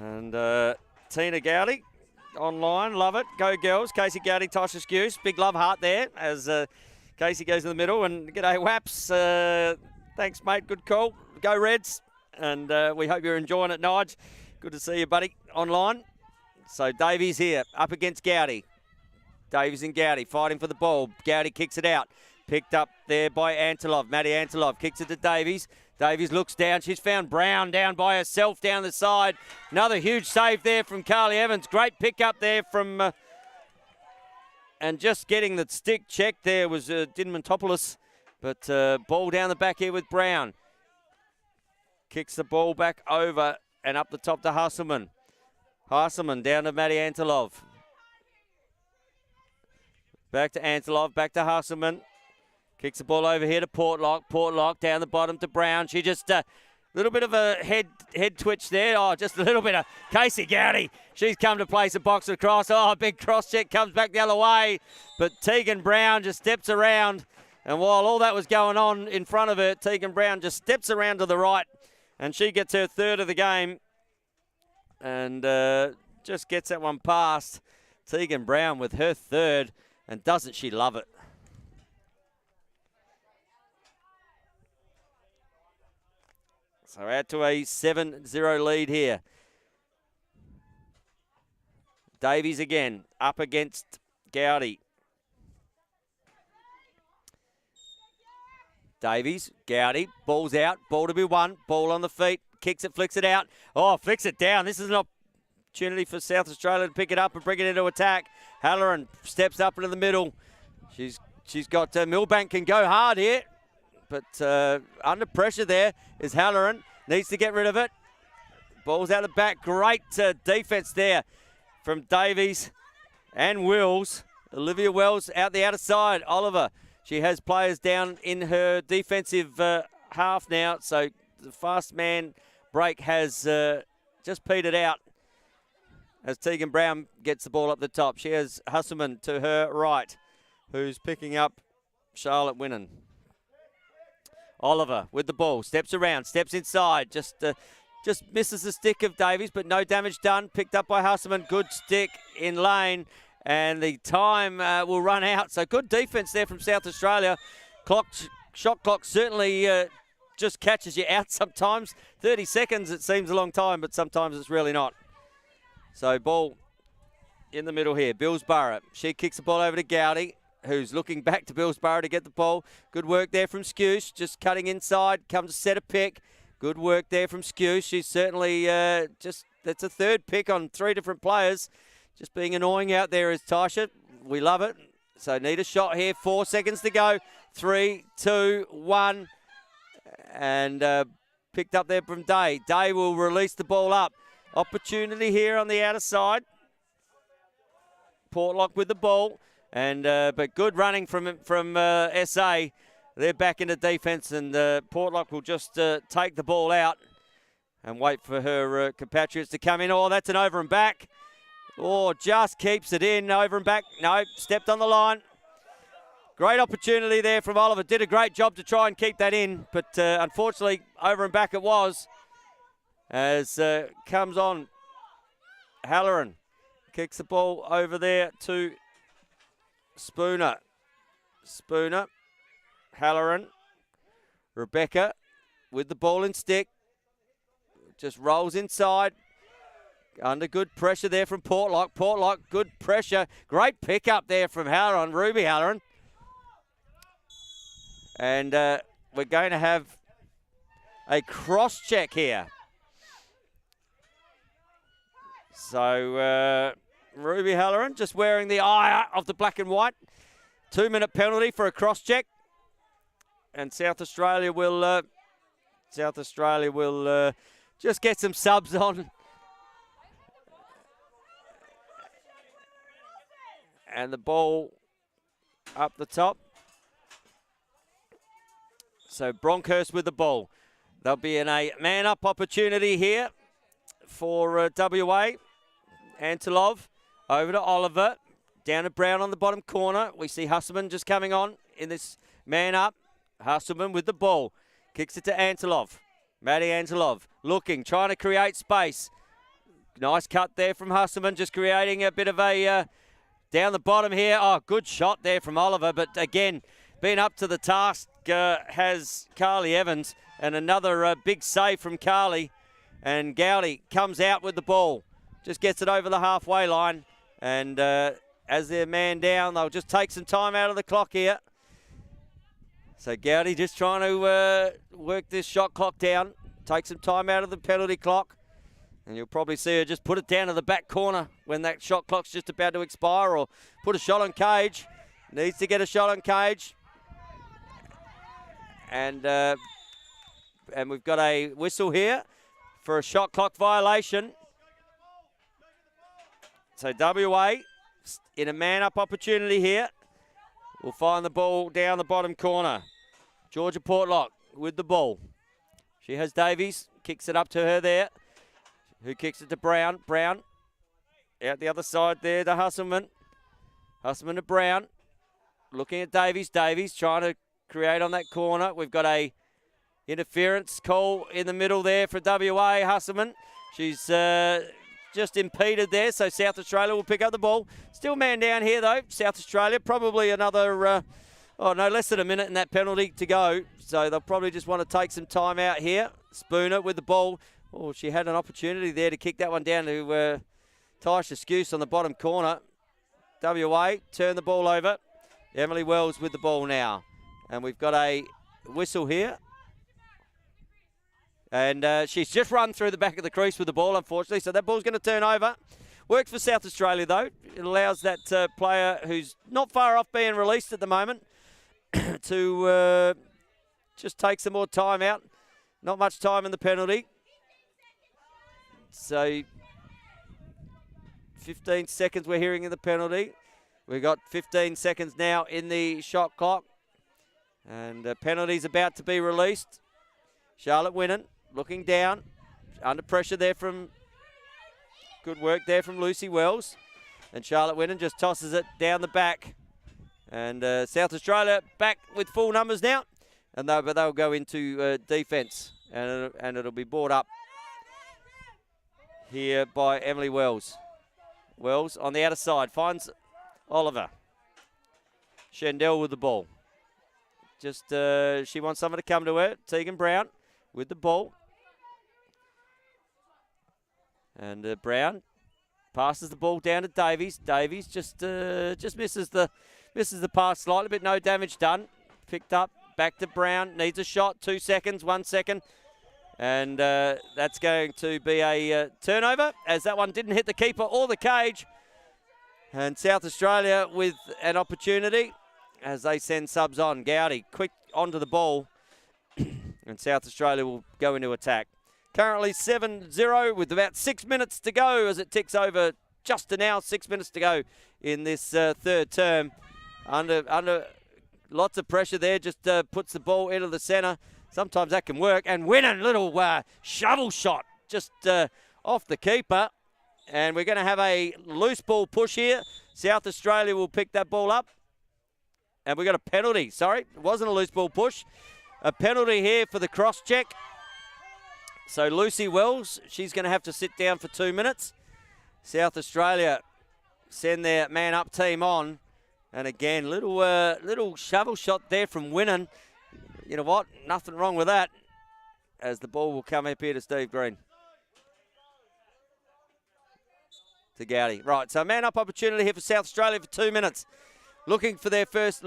And Tina Gowdy online, love it. Go girls. Casey Gowdy, Tasha Skuse. Big love heart there as Casey goes in the middle. And g'day Waps. Thanks mate, good call. Go Reds. And we hope you're enjoying it, Nige. Good to see you, buddy, online. So Davies here, up against Gowdy. Davies and Gowdy fighting for the ball. Gowdy kicks it out. Picked up there by Antilov. Maddie Antilov kicks it to Davies. Davies looks down. She's found Brown down by herself down the side. Another huge save there from Carly Evans. Great pick up there from... and just getting the stick checked there was Dinmantopoulos. But ball down the back here with Brown. Kicks the ball back over and up the top to Hasselman. Hasselman down to Maddie Antilov. Back to Antilov, back to Hasselman. Kicks the ball over here to Portlock. Portlock down the bottom to Brown. She just a little bit of a head twitch there. Oh, just a little bit of Casey Gowdy. She's come to place a box across. Oh, a big cross check comes back the other way. But Tegan Brown just steps around. And while all that was going on in front of her, Tegan Brown just steps around to the right. And she gets her third of the game and just gets that one past. Tegan Brown with her third, and doesn't she love it? So out to a 7-0 lead here. Davies again, up against Gowdy. Davies, Gowdy, ball's out, ball to be won, ball on the feet, kicks it, flicks it out. Oh, flicks it down. This is an opportunity for South Australia to pick it up and bring it into attack. Halloran steps up into the middle. She's got Milbank can go hard here, but under pressure there is Halloran. Needs to get rid of it. Ball's out the back. Great defense there from Davies and Wills. Olivia Wells out the outer side. Oliver. She has players down in her defensive half now, so the fast man break has just petered out as Tegan Brown gets the ball up the top. She has Husserman to her right, who's picking up Charlotte Winnan. Oliver with the ball, steps around, steps inside, just misses the stick of Davies, but no damage done. Picked up by Husserman, good stick in lane. And the time will run out. So good defense there from South Australia. Shot clock certainly just catches you out sometimes. 30 seconds, it seems a long time, but sometimes it's really not. So ball in the middle here. Billsborough. She kicks the ball over to Gowdy, who's looking back to Billsborough to get the ball. Good work there from Skuse. Just cutting inside. Comes to set a pick. Good work there from Skuse. She's certainly that's a third pick on three different players. Just being annoying out there is Tasha. We love it. So need a shot here. 4 seconds to go. 3, 2, 1. And picked up there from Day. Day will release the ball up. Opportunity here on the outer side. Portlock with the ball. And but good running from SA. They're back into defence. And Portlock will just take the ball out and wait for her compatriots to come in. Oh, that's an over and back. Oh, just keeps it in, over and back. No, stepped on the line. Great opportunity there from Oliver. Did a great job to try and keep that in, but unfortunately, over and back it was. As comes on, Halloran kicks the ball over there to Spooner. Spooner, Halloran, Rebecca with the ball in stick. Just rolls inside. Under good pressure there from Portlock. Portlock, good pressure. Great pick up there from Halloran, Ruby Halloran. And we're going to have a cross check here. So Ruby Halloran just wearing the eye of the black and white. 2-minute penalty for a cross check. And South Australia will just get some subs on. And the ball up the top. So Bronkhurst with the ball. There'll be a man-up opportunity here for WA. Antolov over to Oliver. Down to Brown on the bottom corner. We see Husselman just coming on in this man-up. Husselman with the ball. Kicks it to Antolov. Matty Antolov looking, trying to create space. Nice cut there from Husselman, just creating a bit of a down the bottom here. Oh, good shot there from Oliver, but again, being up to the task has Carly Evans, and another big save from Carly. And Gowdy comes out with the ball, just gets it over the halfway line, and as their man down, they'll just take some time out of the clock here. So Gowdy just trying to work this shot clock down, take some time out of the penalty clock. And you'll probably see her just put it down to the back corner when that shot clock's just about to expire, or put a shot on cage. Needs to get a shot on cage. And we've got a whistle here for a shot clock violation. So WA in a man-up opportunity here. We'll find the ball down the bottom corner. Georgia Portlock with the ball. She has Davies, kicks it up to her there. Who kicks it to Brown. Brown out the other side there to Husselman. Husselman to Brown. Looking at Davies. Davies trying to create on that corner. We've got a interference call in the middle there for WA. Husselman. She's just impeded there, so South Australia will pick up the ball. Still man down here, though. South Australia, probably another, less than a minute in that penalty to go. So they'll probably just want to take some time out here. Spooner with the ball. Oh, she had an opportunity there to kick that one down to Taisha Skuse on the bottom corner. WA turn the ball over. Emily Wells with the ball now. And we've got a whistle here. And she's just run through the back of the crease with the ball, unfortunately. So that ball's going to turn over. Works for South Australia, though. It allows that player who's not far off being released at the moment to just take some more time out. Not much time in the penalty. So 15 seconds we're hearing in the penalty. We've got 15 seconds now in the shot clock. And penalty's about to be released. Charlotte Winnan looking down. Under pressure there from... Good work there from Lucy Wells. And Charlotte Winnan just tosses it down the back. And South Australia back with full numbers now. And they'll go into defence. And it'll be brought up here by Emily Wells. Wells on the outer side finds Oliver. Shandell with the ball. Just she wants someone to come to her. Tegan Brown with the ball. And Brown passes the ball down to Davies. Davies just misses the pass slightly, but no damage done. Picked up, back to Brown. Needs a shot. 2 seconds, 1 second. And that's going to be a turnover, as that one didn't hit the keeper or the cage. And South Australia with an opportunity as they send subs on. Gowdy quick onto the ball. And South Australia will go into attack. Currently 7-0 with about 6 minutes to go as it ticks over just to now. 6 minutes to go in this third term. Under lots of pressure there, just puts the ball into the centre. Sometimes that can work. And Winnan, little shovel shot just off the keeper. And we're going to have a loose ball push here. South Australia will pick that ball up. And we've got a penalty. Sorry, it wasn't a loose ball push. A penalty here for the cross check. So Lucy Wells, she's going to have to sit down for 2 minutes. South Australia send their man-up team on. And again, little shovel shot there from Winnan. You know what? Nothing wrong with that. As the ball will come up here to Steve Green. To Gowdy. Right, so man-up opportunity here for South Australia for 2 minutes. Looking for their first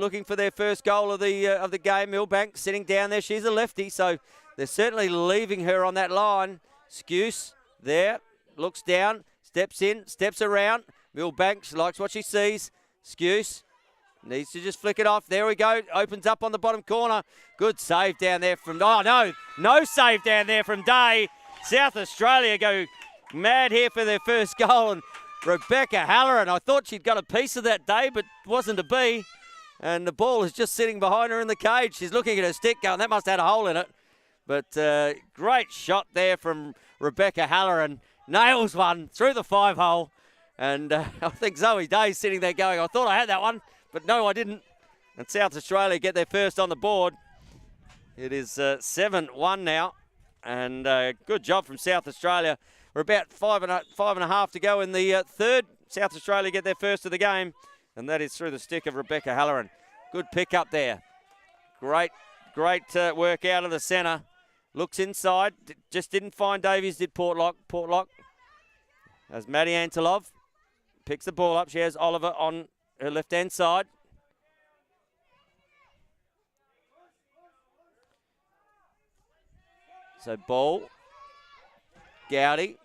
goal of the game. Millbank sitting down there. She's a lefty, so they're certainly leaving her on that line. Skuse there, looks down, steps in, steps around. Millbank, she likes what she sees. Skuse needs to just flick it off. There we go. Opens up on the bottom corner. Good save down there from... Oh, no save down there from Day. South Australia go mad here for their first goal. And Rebecca Halloran, I thought she'd got a piece of that Day, but wasn't to be. And the ball is just sitting behind her in the cage. She's looking at her stick going, that must have had a hole in it. But great shot there from Rebecca Halloran. Nails one through the 5-hole. And I think Zoe Day's sitting there going, I thought I had that one. But no, I didn't. And South Australia get their first on the board. It is 7-1 now. And good job from South Australia. We're about five and a half to go in the third. South Australia get their first of the game. And that is through the stick of Rebecca Halloran. Good pick up there. Great work out of the centre. Looks inside. Just didn't find Davies, did Portlock. Portlock as Maddie Antilov picks the ball up. She has Oliver on her left-hand side. So ball. Gowdy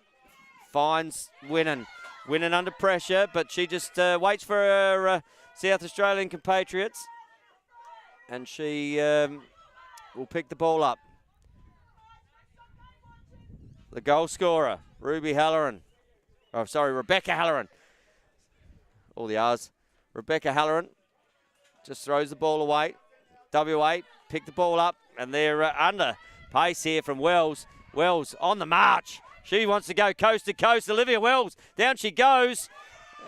finds Winnan. Winnan under pressure, but she just waits for her South Australian compatriots. And she will pick the ball up. The goal scorer, Rebecca Halloran. All the R's. Rebecca Halloran just throws the ball away. WA pick the ball up, and they're under pace here from Wells. Wells on the march. She wants to go coast to coast. Olivia Wells, down she goes.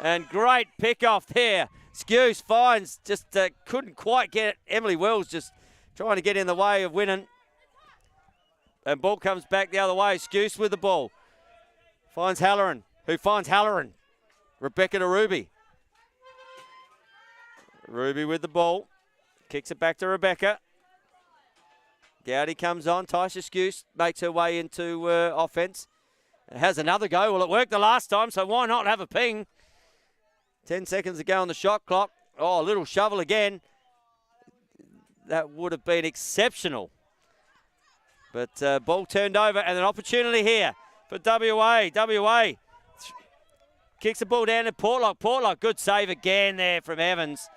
And great pick off there. Skuse finds, just couldn't quite get it. Emily Wells just trying to get in the way of Winnan. And ball comes back the other way. Skuse with the ball. Finds Halloran, who finds Halloran. Rebecca to Ruby. Ruby with the ball. Kicks it back to Rebecca. Gowdy comes on. Taisha Skuse makes her way into offence. Has another go. Well, it worked the last time, so why not have a ping? 10 seconds to go on the shot clock. Oh, a little shovel again. That would have been exceptional. But ball turned over, and an opportunity here for WA. WA kicks the ball down to Portlock. Portlock, good save again there from Evans.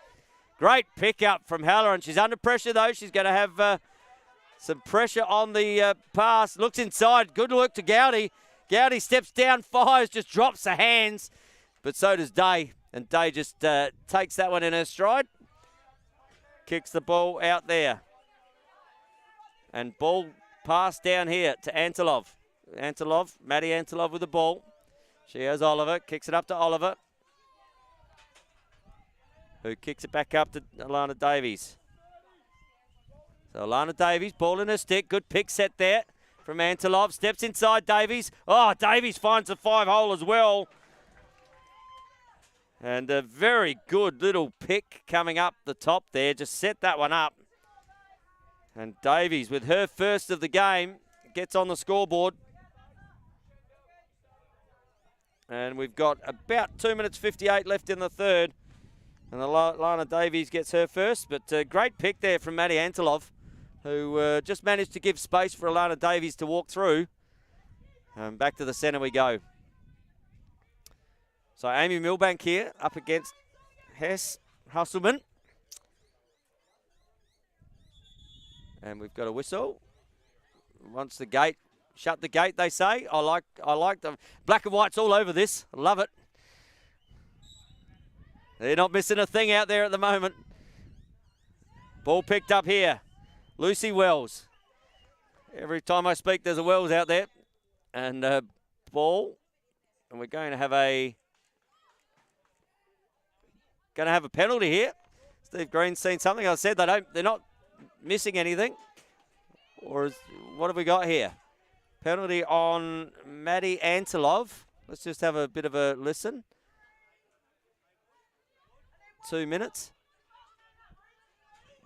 Great pickup from Halloran. She's under pressure, though. She's going to have some pressure on the pass. Looks inside. Good work to Gowdy. Gowdy steps down, fires, just drops the hands. But so does Day. And Day just takes that one in her stride. Kicks the ball out there. And ball passed down here to Antilov. Antilov, Maddie Antilov with the ball. She has Oliver. Kicks it up to Oliver, who kicks it back up to Alana Davies. So Alana Davies, ball in her stick. Good pick set there from Antilov. Steps inside Davies. Oh, Davies finds the 5-hole as well. And a very good little pick coming up the top there. Just set that one up. And Davies, with her first of the game, gets on the scoreboard. And we've got about 2 minutes 58 left in the third. And Lana Davies gets her first. But a great pick there from Maddie Antilov, who just managed to give space for Alana Davies to walk through. And back to the centre we go. So Amy Millbank here up against Hess Husselman. And we've got a whistle. Once the gate, shut the gate, they say. I like the black and whites all over this. I love it. They're not missing a thing out there at the moment. Ball picked up here. Lucy Wells. Every time I speak, there's a Wells out there. And ball. And we're going to have a penalty here. Steve Green's seen something. I said they're not missing anything. Or what have we got here? Penalty on Maddie Antilov. Let's just have a bit of a listen. 2 minutes.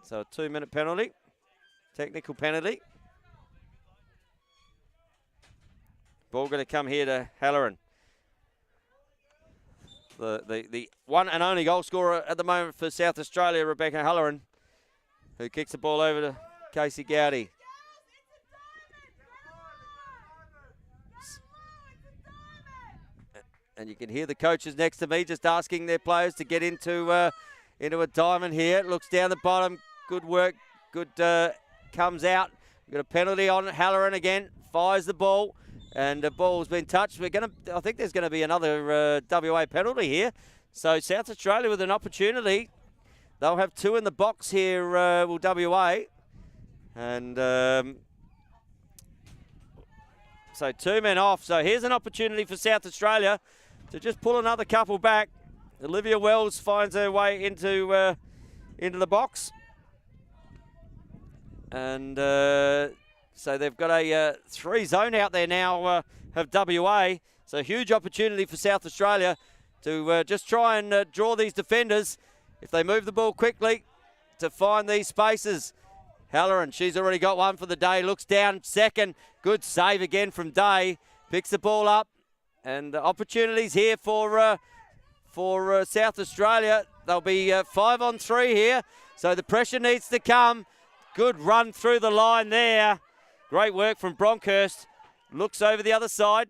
So a 2-minute penalty, technical penalty. Ball going to come here to Halloran. The one and only goal scorer at the moment for South Australia, Rebecca Halloran, who kicks the ball over to Casey Gowdy. And you can hear the coaches next to me just asking their players to get into a diamond here. Looks down the bottom. Good work. Good comes out. We've got a penalty on Halloran again. Fires the ball. And the ball's been touched. I think there's going to be another WA penalty here. So South Australia with an opportunity. They'll have 2 in the box here, will WA. And so 2 men off. So here's an opportunity for South Australia to just pull another couple back. Olivia Wells finds her way into the box. And so they've got a 3 zone out there now of WA. So huge opportunity for South Australia to just try and draw these defenders, if they move the ball quickly, to find these spaces. Halloran, she's already got one for the day. Looks down, second. Good save again from Day. Picks the ball up. And opportunities here for South Australia. They'll be 5-on-3 here. So the pressure needs to come. Good run through the line there. Great work from Bronkhurst. Looks over the other side.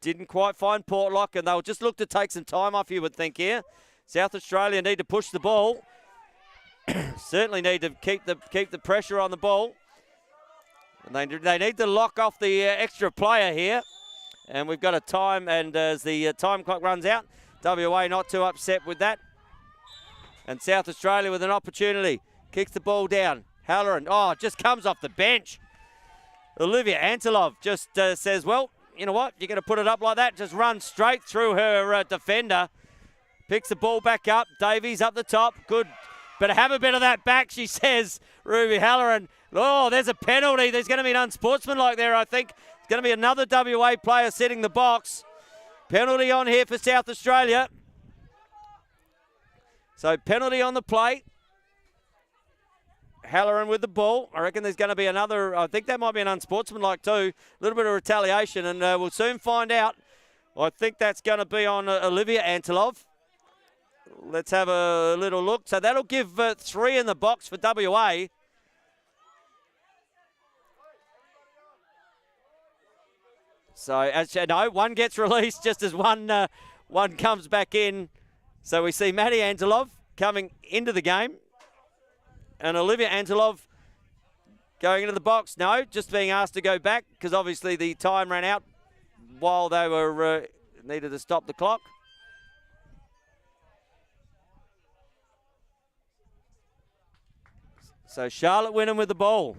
Didn't quite find Portlock, and they'll just look to take some time off, you would think here. South Australia need to push the ball. Certainly need to keep the pressure on the ball. And they need to lock off the extra player here. And we've got a time, and as the time clock runs out, WA not too upset with that. And South Australia with an opportunity. Kicks the ball down. Halloran, just comes off the bench. Olivia Antilov just says, well, you know what? You're going to put it up like that. Just run straight through her defender. Picks the ball back up. Davies up the top. Good. Better have a bit of that back, she says, Ruby Halloran. Oh, there's a penalty. There's going to be an unsportsmanlike there, I think. It's going to be another WA player sitting the box. Penalty on here for South Australia. So penalty on the plate. Halloran with the ball. I reckon there's going to be another. I think that might be an unsportsmanlike too. A little bit of retaliation, and we'll soon find out. I think that's going to be on Olivia Antilov. Let's have a little look. So that'll give 3 in the box for WA. So as you know, one gets released just as one comes back in. So we see Maddie Antilov coming into the game. And Olivia Antilov going into the box. No, just being asked to go back because obviously the time ran out while they were needed to stop the clock. So Charlotte Winham with the ball.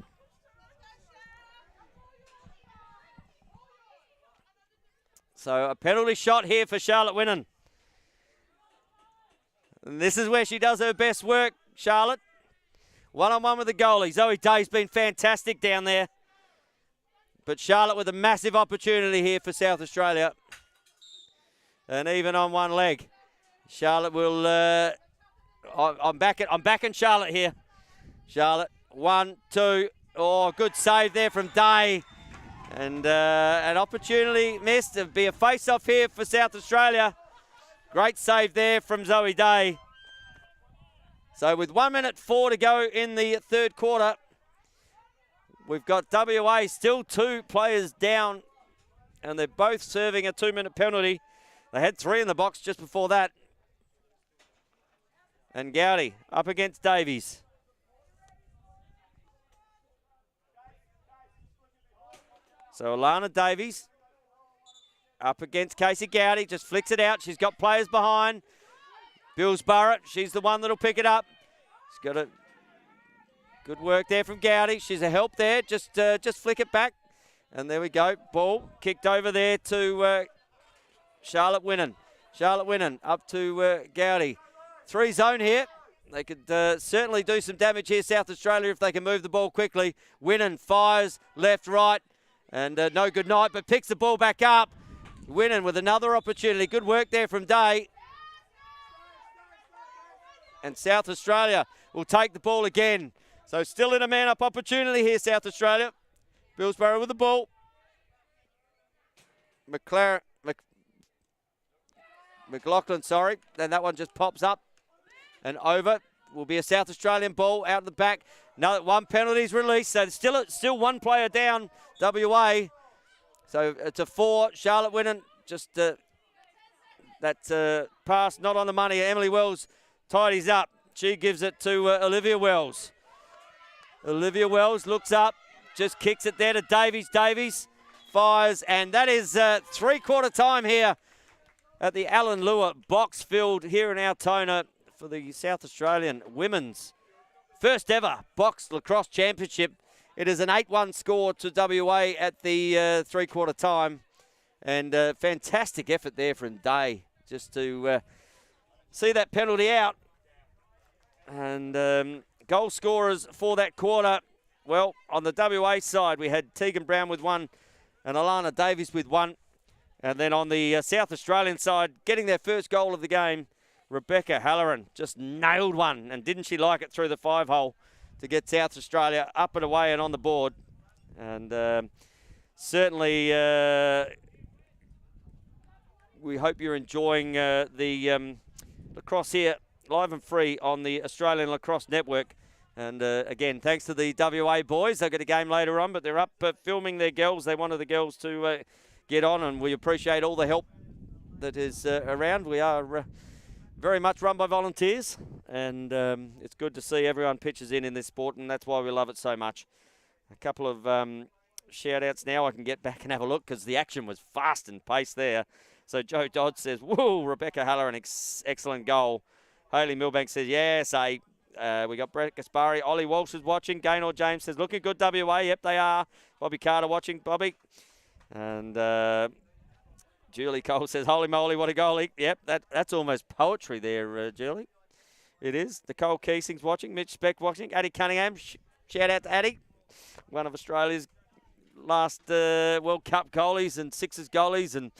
So a penalty shot here for Charlotte Winham. And this is where she does her best work, Charlotte. One-on-one with the goalie. Zoe Day's been fantastic down there. But Charlotte with a massive opportunity here for South Australia. And even on one leg. Charlotte will... I'm backing Charlotte here. Charlotte, 1, 2. Oh, good save there from Day. And an opportunity missed. It'll be a face-off here for South Australia. Great save there from Zoe Day. So with 1:04 to go in the third quarter, we've got WA still 2 players down, and they're both serving a 2-minute penalty. They had 3 in the box just before that. And Gowdy up against Davies. So Alana Davies up against Casey Gowdy, just flicks it out. She's got players behind. Bills Burrett, she's the one that'll pick it up. She's got a good work there from Gowdy. She's a help there. Just flick it back. And there we go. Ball kicked over there to Charlotte Winham. Charlotte Winham up to Gowdy. 3 zone here. They could certainly do some damage here, South Australia, if they can move the ball quickly. Winham fires left, right. And no good night, but picks the ball back up. Winham with another opportunity. Good work there from Day. And South Australia will take the ball again. So still in a man-up opportunity here, South Australia. Billsborough with the ball. McLaughlin, sorry. Then that one just pops up and over. Will be a South Australian ball out the back. Another one penalty's released. So still one player down, WA. So it's a 4. Charlotte Winnan just that pass not on the money. Emily Wells tidies up. She gives it to Olivia Wells. Olivia Wells looks up, just kicks it there to Davies. Davies fires, and that is three-quarter time here at the Alan Lewer box field here in Altona for the South Australian Women's first ever box lacrosse championship. It is an 8-1 score to WA at the three-quarter time, and fantastic effort there from Day just to see that penalty out. And goal scorers for that quarter, well, on the WA side, we had Tegan Brown with 1 and Alana Davies with 1. And then on the South Australian side, getting their first goal of the game, Rebecca Halloran just nailed one. And didn't she like it through the 5-hole to get South Australia up and away and on the board. And certainly we hope you're enjoying the lacrosse here live and free on the Australian Lacrosse Network. And again, thanks to the WA boys. They'll get a game later on, but they're up filming their girls. They wanted the girls to get on, and we appreciate all the help that is around. We are very much run by volunteers, and it's good to see everyone pitches in this sport, and that's why we love it so much. A couple of shout-outs now. I can get back and have a look because the action was fast and paced there. So Joe Dodds says, whoa, Rebecca Halloran, excellent goal. Hayley Milbank says, yes, we got Brett Gaspari. Ollie Walsh is watching. Gaynor James says, looking good, WA. Yep, they are. Bobby Carter watching. Bobby. And Julie Cole says, holy moly, what a goal. Yep, that's almost poetry there, Julie. It is. Nicole Keesing's watching. Mitch Speck watching. Addie Cunningham. Shout out to Addie. One of Australia's last World Cup goalies and Sixers goalies. And,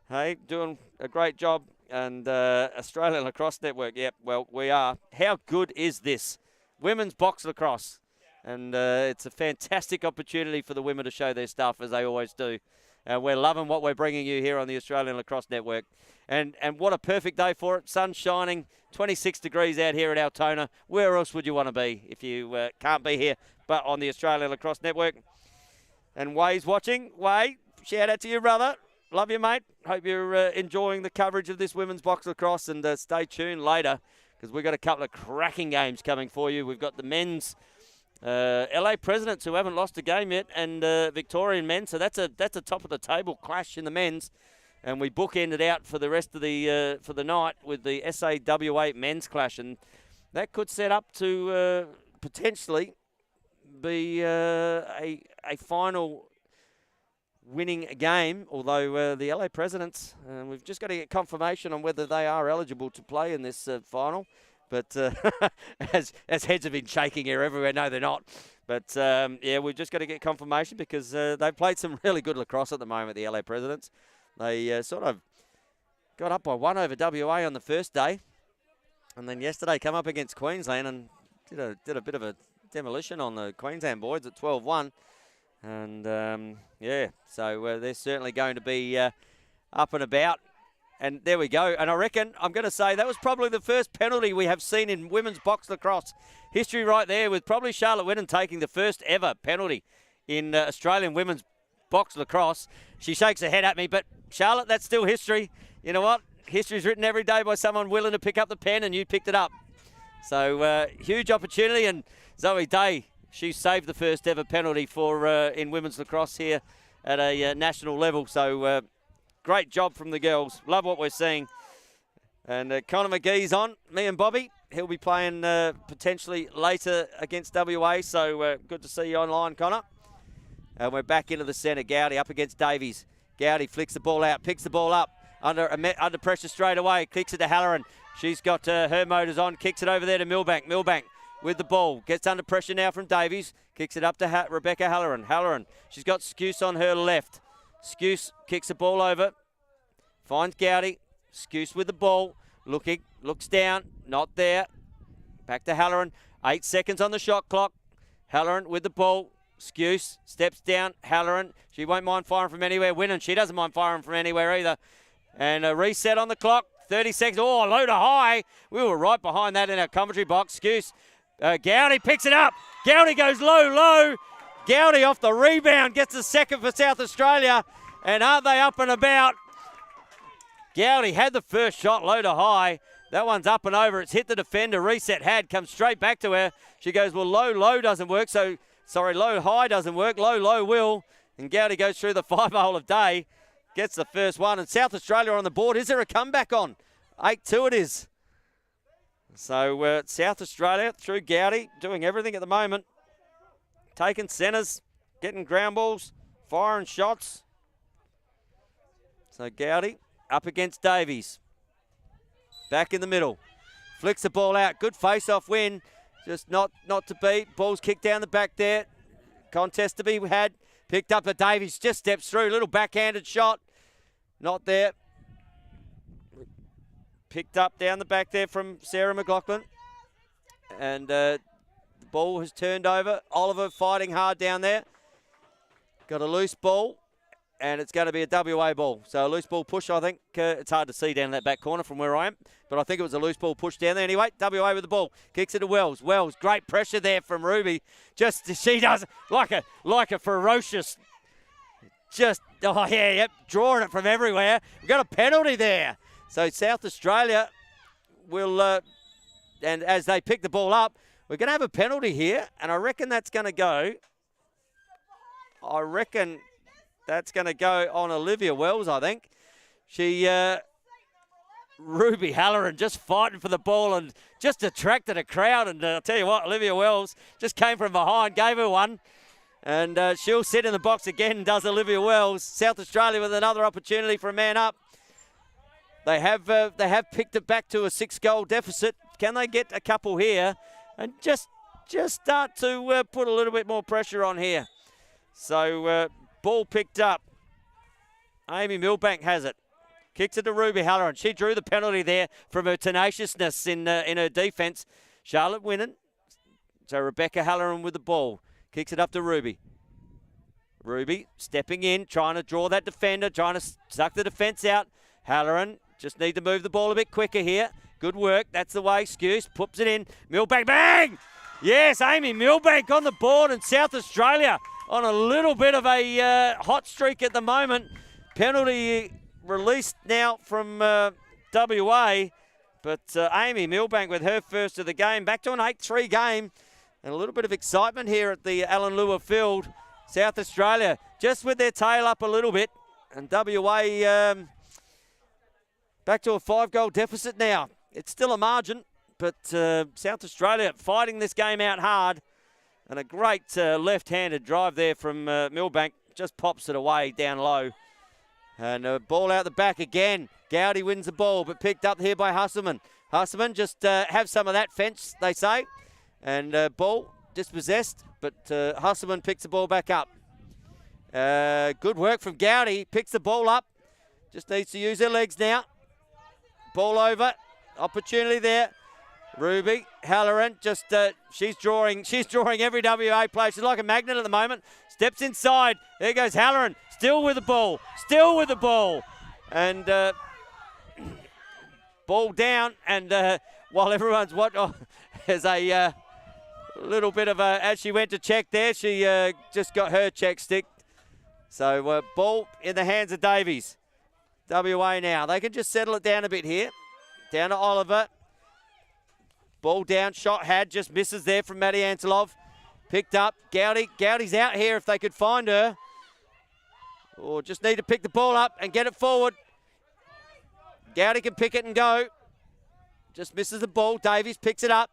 hey, doing a great job. And Australian Lacrosse Network, yep, well, we are. How good is this? Women's box lacrosse. And it's a fantastic opportunity for the women to show their stuff, as they always do. And we're loving what we're bringing you here on the Australian Lacrosse Network. And what a perfect day for it. Sun shining, 26 degrees out here at Altona. Where else would you want to be if you can't be here but on the Australian Lacrosse Network? And Way's watching. Way, shout out to you, brother. Love you, mate. Hope you're enjoying the coverage of this women's box lacrosse, and stay tuned later because we've got a couple of cracking games coming for you. We've got the men's LA Presidents who haven't lost a game yet, and Victorian men. So that's a top of the table clash in the men's, and we bookended out for the rest of the for the night with the SAWA men's clash, and that could set up to potentially be a final winning game, although the LA Presidents, we've just got to get confirmation on whether they are eligible to play in this final. But as heads have been shaking here everywhere, no, they're not. But, yeah, we've just got to get confirmation because they've played some really good lacrosse at the moment, the LA Presidents. They sort of got up by 1 over WA on the first day. And then yesterday come up against Queensland and did a bit of a demolition on the Queensland boys at 12-1. And, yeah, so they're certainly going to be up and about. And there we go. And I reckon, I'm going to say, that was probably the first penalty we have seen in women's box lacrosse history right there, with probably Charlotte Winnan taking the first ever penalty in Australian women's box lacrosse. She shakes her head at me, but Charlotte, that's still history. You know what? History's written every day by someone willing to pick up the pen, and you picked it up. So, huge opportunity. And Zoe Day, she saved the first ever penalty for in women's lacrosse here at a national level. So great job from the girls. Love what we're seeing. And Connor McGee's on. Me and Bobby. He'll be playing potentially later against WA. So good to see you online, Connor. And we're back into the centre. Gowdy up against Davies. Gowdy flicks the ball out, picks the ball up. Under pressure straight away. Kicks it to Halloran. She's got her motors on. Kicks it over there to Milbank. Milbank with the ball. Gets under pressure now from Davies. Kicks it up to Rebecca Halloran. Halloran. She's got Skuse on her left. Skuse kicks the ball over. Finds Gowdy. Skuse with the ball. Looking. Looks down. Not there. Back to Halloran. 8 seconds on the shot clock. Halloran with the ball. Skuse steps down. Halloran, she won't mind firing from anywhere. Winnan, she doesn't mind firing from anywhere either. And a reset on the clock. 30 seconds. Oh, low to high. We were right behind that in our commentary box. Skuse. Gowdy picks it up. Gowdy goes low. Gowdy off the rebound. Gets the second for South Australia. And aren't they up and about? Gowdy had the first shot low to high. That one's up and over. It's hit the defender. Reset had. Comes straight back to her. She goes, well, low doesn't work. So, sorry, low-high doesn't work. Low will. And Gowdy goes through the 5-hole of day. Gets the first one. And South Australia on the board. Is there a comeback on? 8-2 it is. So, South Australia through Gowdy. Doing everything at the moment. Taking centres. Getting ground balls. Firing shots. So, Gowdy up against Davies. Back in the middle. Flicks the ball out. Good face-off win. Just not to beat. Ball's kicked down the back there. Contest to be had. Picked up at Davies. Just steps through. Little backhanded shot. Not there. Picked up down the back there from Sarah McLaughlin. And the ball has turned over. Oliver fighting hard down there. Got a loose ball. And it's going to be a WA ball. So a loose ball push, I think. It's hard to see down that back corner from where I am. But I think it was a loose ball push down there. Anyway, WA with the ball. Kicks it to Wells. Wells, great pressure there from Ruby. She does like a ferocious, drawing it from everywhere. We've got a penalty there. So South Australia will, and as they pick the ball up, we're going to have a penalty here. And I reckon that's going to go. That's going to go on Olivia Wells, I think. Ruby Halloran just fighting for the ball and just attracted a crowd. And I'll tell you what, Olivia Wells just came from behind, gave her one. And she'll sit in the box again, does Olivia Wells. South Australia with another opportunity for a man up. They have picked it back to a 6-goal deficit. Can they get a couple here and just start to put a little bit more pressure on here? So... ball picked up. Amy Milbank has it. Kicks it to Ruby Halloran. She drew the penalty there from her tenaciousness in her defence. Charlotte Winnan. So Rebecca Halloran with the ball. Kicks it up to Ruby. Ruby stepping in, trying to draw that defender, trying to suck the defence out. Halloran just need to move the ball a bit quicker here. Good work. That's the way. Skuse puts it in. Milbank, bang! Yes, Amy Milbank on the board, and South Australia on a little bit of a hot streak at the moment. Penalty released now from WA. But Amy Milbank with her first of the game. Back to an 8-3 game. And a little bit of excitement here at the Alan Lewer field. South Australia just with their tail up a little bit. And WA back to a 5-goal deficit now. It's still a margin. But South Australia fighting this game out hard. And a great left-handed drive there from Milbank. Just pops it away down low. And a ball out the back again. Gowdy wins the ball, but picked up here by Husselman. Husselman just have some of that fence, they say. And ball dispossessed, but Husselman picks the ball back up. Good work from Gowdy. Picks the ball up. Just needs to use her legs now. Ball over. Opportunity there. Ruby Halloran just she's drawing every WA player. She's like a magnet at the moment. Steps inside. There goes Halloran. Still with the ball. And ball down. And while everyone's there's a little bit of a, as she went to check there, she just got her check stick. So ball in the hands of Davies. WA now. They can just settle it down a bit here. Down to Oliver. Ball down, shot had, just misses there from Maddie Antelov. Picked up, Gowdy. Gowdy's out here if they could find her. Or just need to pick the ball up and get it forward. Gowdy can pick it and go. Just misses the ball. Davies picks it up.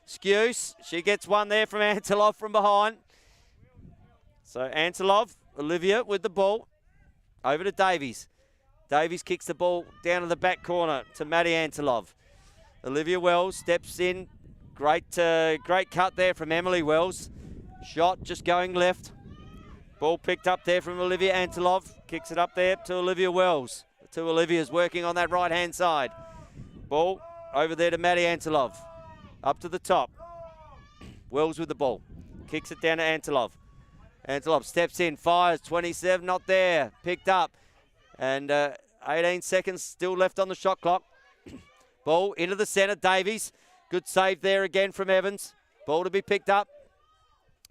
Skuse, she gets one there from Antelov from behind. So Antelov, Olivia with the ball. Over to Davies. Davies kicks the ball down to the back corner to Maddie Antelov. Olivia Wells steps in. Great cut there from Emily Wells. Shot just going left. Ball picked up there from Olivia Antelov. Kicks it up there to Olivia Wells. The two Olivias working on that right-hand side. Ball over there to Maddie Antelov. Up to the top. Wells with the ball. Kicks it down to Antilov. Antilov steps in, fires, 27, not there. Picked up. And 18 seconds still left on the shot clock. Ball into the centre, Davies. Good save there again from Evans. Ball to be picked up.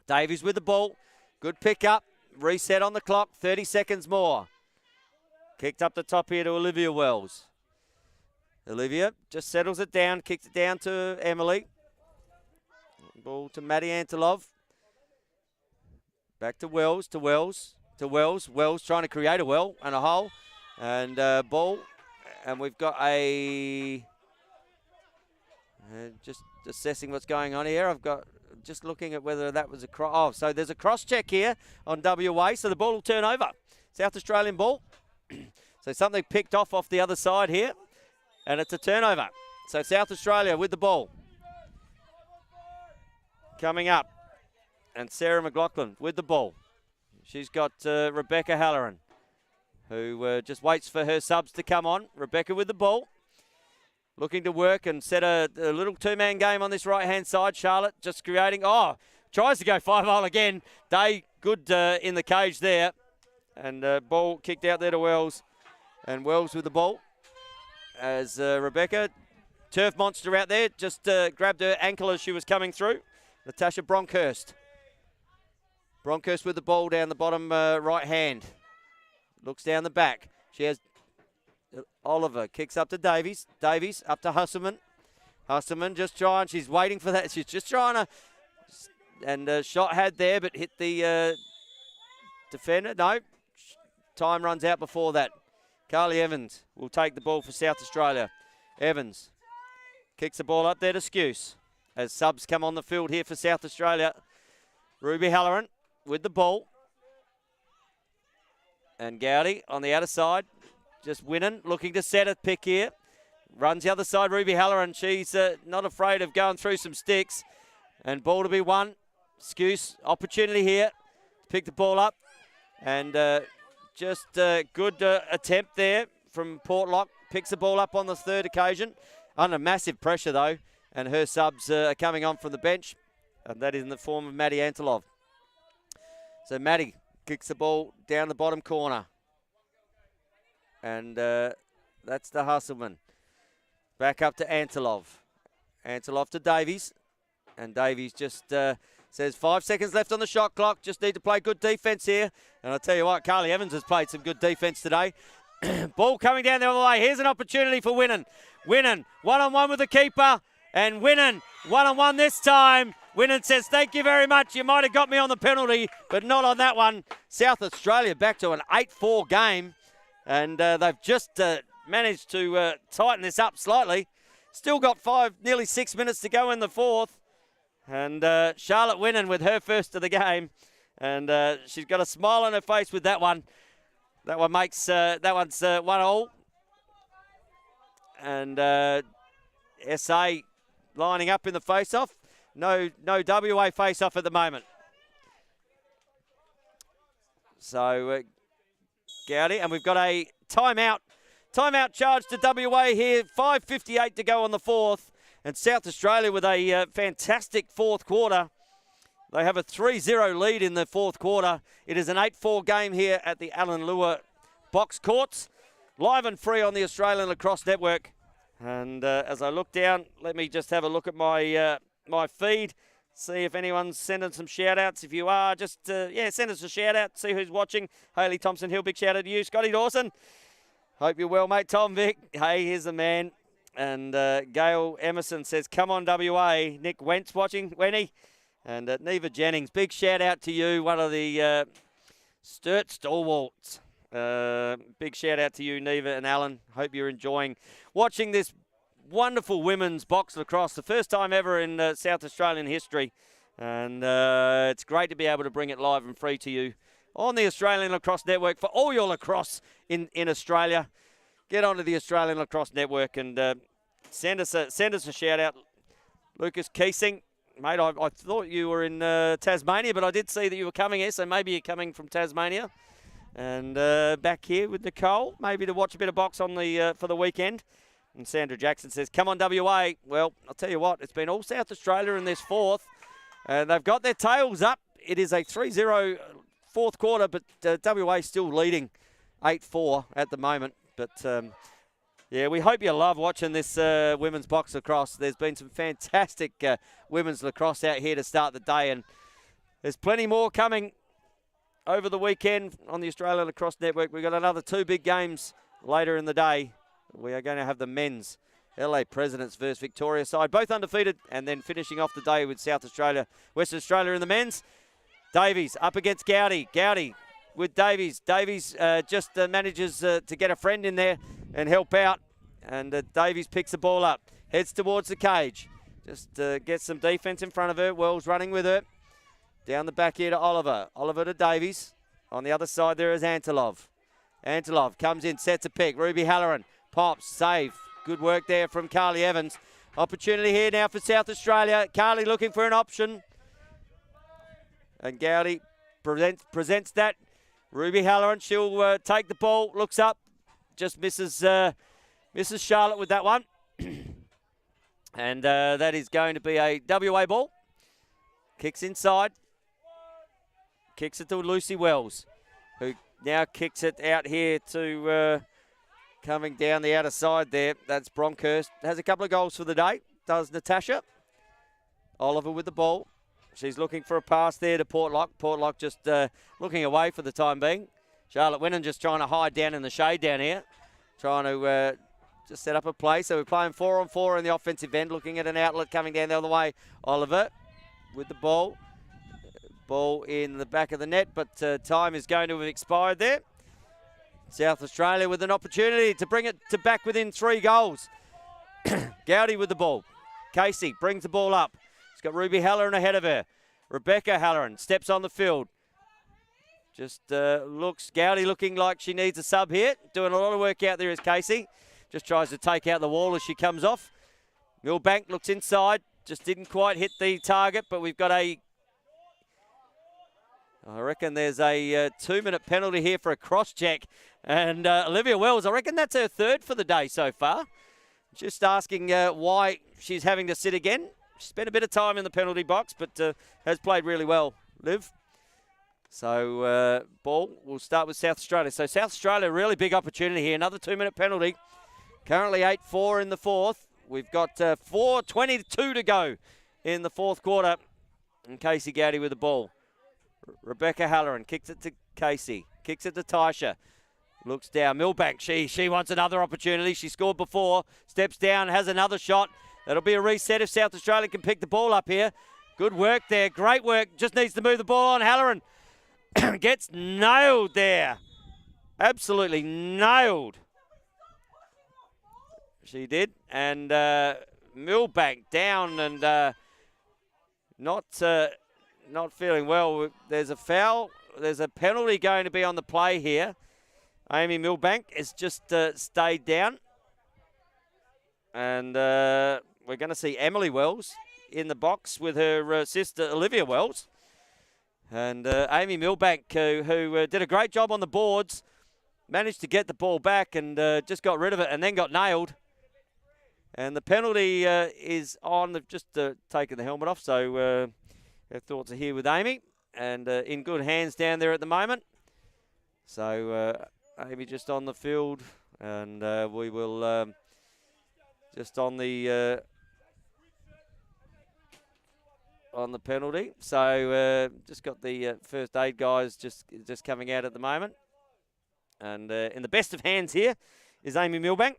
Davies with the ball. Good pick up. Reset on the clock, 30 seconds more. Kicked up the top here to Olivia Wells. Olivia just settles it down, kicks it down to Emily. Ball to Maddie Antilov. Back to Wells, to Wells, to Wells. Wells trying to create a well and a hole. And ball. And we've got a... just assessing what's going on here. I've got... just looking at whether that was a cross. Oh, so there's a cross check here on WA, so the ball will turn over. South Australian ball. So something picked off the other side here, and it's a turnover. So South Australia with the ball. Coming up, and Sarah McLaughlin with the ball. She's got Rebecca Halloran, who just waits for her subs to come on. Rebecca with the ball. Looking to work and set a little two-man game on this right-hand side. Charlotte just creating. Oh, tries to go 5-hole again. Day good in the cage there. And ball kicked out there to Wells. And Wells with the ball. As Rebecca, turf monster out there, just grabbed her ankle as she was coming through. Natasha Bronkhurst. Bronkhurst with the ball down the bottom right hand. Looks down the back. She has... Oliver kicks up to Davies. Davies up to Husserman. Husserman just trying. She's waiting for that. She's just trying to. And shot had there, but hit the defender. No. Time runs out before that. Carly Evans will take the ball for South Australia. Evans kicks the ball up there to Skuse. As subs come on the field here for South Australia. Ruby Halloran with the ball. And Gowdy on the outer side. Just winning, looking to set a pick here. Runs the other side, Ruby Halloran. She's not afraid of going through some sticks. And ball to be won. Skuse, opportunity here. Pick the ball up. And just a good attempt there from Portlock. Picks the ball up on the third occasion. Under massive pressure, though. And her subs are coming on from the bench. And that is in the form of Maddie Antilov. So Maddie kicks the ball down the bottom corner. And that's the Hustleman. Back up to Antilov. Antilov to Davies. And Davies just says 5 seconds left on the shot clock. Just need to play good defence here. And I'll tell you what, Carly Evans has played some good defence today. Ball coming down the other way. Here's an opportunity for Winnan. Winnan, one-on-one with the keeper. And Winnan, one-on-one this time. Winnan says, thank you very much. You might have got me on the penalty, but not on that one. South Australia back to an 8-4 game. And they've just managed to tighten this up slightly. Still got nearly 6 minutes to go in the fourth. And Charlotte Winnan with her first of the game. And she's got a smile on her face with that one. That one makes, that one's 1-all. And SA lining up in the face-off. No WA face-off at the moment. So... Gowdy, and we've got a timeout charge to WA here. 5:58 to go on the fourth. And South Australia with a fantastic fourth quarter. They have a 3-0 lead in the fourth quarter. It is an 8-4 game here at the Alan Lewer box courts. Live and free on the Australian Lacrosse Network. And as I look down, let me just have a look at my my feed. See if anyone's sending some shout-outs. If you are, just, send us a shout-out. See who's watching. Haley Thompson Hill, big shout-out to you. Scotty Dawson, hope you're well, mate. Tom Vick, hey, here's the man. And Gail Emerson says, come on, WA. Nick Wentz watching, Wenny. And Neva Jennings, big shout-out to you, one of the Sturt stalwarts. Big shout-out to you, Neva and Alan. Hope you're enjoying watching this wonderful women's box lacrosse, the first time ever in South Australian history. And it's great to be able to bring it live and free to you on the Australian Lacrosse Network for all your lacrosse in Australia. Get onto the Australian Lacrosse Network and send us a shout out. Lucas Keesing, mate, I thought you were in Tasmania, but I did see that you were coming here, so maybe you're coming from Tasmania. And back here with Nicole, maybe to watch a bit of box on the for the weekend. And Sandra Jackson says, come on, WA. Well, I'll tell you what, it's been all South Australia in this fourth. And they've got their tails up. It is a 3-0 fourth quarter, but WA still leading 8-4 at the moment. But, yeah, we hope you love watching this women's box lacrosse. There's been some fantastic women's lacrosse out here to start the day, and there's plenty more coming over the weekend on the Australian Lacrosse Network. We've got another 2 big games later in the day. We are going to have the men's LA Presidents versus Victoria side, both undefeated, and then finishing off the day with South Australia, Western Australia in the men's. Davies up against Gowdy. Gowdy with Davies. Davies just manages to get a friend in there and help out. And Davies picks the ball up, heads towards the cage. Just gets some defense in front of her. Wells running with her. Down the back here to Oliver. Oliver to Davies. On the other side there is Antilov. Antilov comes in, sets a pick. Ruby Halloran pops, save. Good work there from Carly Evans. Opportunity here now for South Australia. Carly looking for an option. And Gowdy presents that. Ruby Halloran, she'll take the ball, looks up, just misses Charlotte with that one. And that is going to be a WA ball. Kicks inside. Kicks it to Lucy Wells, who now kicks it out here to coming down the outer side there. That's Bronkhurst. Has a couple of goals for the day, does Natasha. Oliver with the ball. She's looking for a pass there to Portlock. Portlock just looking away for the time being. Charlotte Winnan just trying to hide down in the shade down here. Trying to just set up a play. So we're playing 4-on-4 in the offensive end. Looking at an outlet coming down the other way. Oliver with the ball. Ball in the back of the net, but time is going to have expired there. South Australia with an opportunity to bring it to back within 3 goals. Gowdy with the ball. Casey brings the ball up. She's got Ruby Halloran ahead of her. Rebecca Halloran steps on the field. Just looks, Gowdy looking like she needs a sub here. Doing a lot of work out there is Casey. Just tries to take out the wall as she comes off. Milbank looks inside. Just didn't quite hit the target, but we've got I reckon there's a 2-minute penalty here for a cross-check. And Olivia Wells, I reckon that's her 3rd for the day so far. Just asking why she's having to sit again. She spent a bit of time in the penalty box, but has played really well, Liv. So ball will start with South Australia. So South Australia, really big opportunity here. Another 2-minute penalty. Currently 8-4 in the fourth. We've got 4:22 to go in the fourth quarter. And Casey Gowdy with the ball. Rebecca Halloran kicks it to Casey. Kicks it to Tysha. Looks down. Milbank, she wants another opportunity. She scored before. Steps down, has another shot. That'll be a reset if South Australia can pick the ball up here. Good work there. Great work. Just needs to move the ball on. Halloran gets nailed there. Absolutely nailed. She did. And Milbank down and not feeling well. There's a foul. There's a penalty going to be on the play here. Amy Milbank has just stayed down. And we're going to see Emily Wells in the box with her sister Olivia Wells. And Amy Milbank, who did a great job on the boards, managed to get the ball back and just got rid of it and then got nailed. And the penalty is on. They've just taken the helmet off, so our thoughts are here with Amy. And in good hands down there at the moment. So Amy just on the field, and we will just on the penalty. So just got the first aid guys just coming out at the moment. And in the best of hands here is Amy Milbank.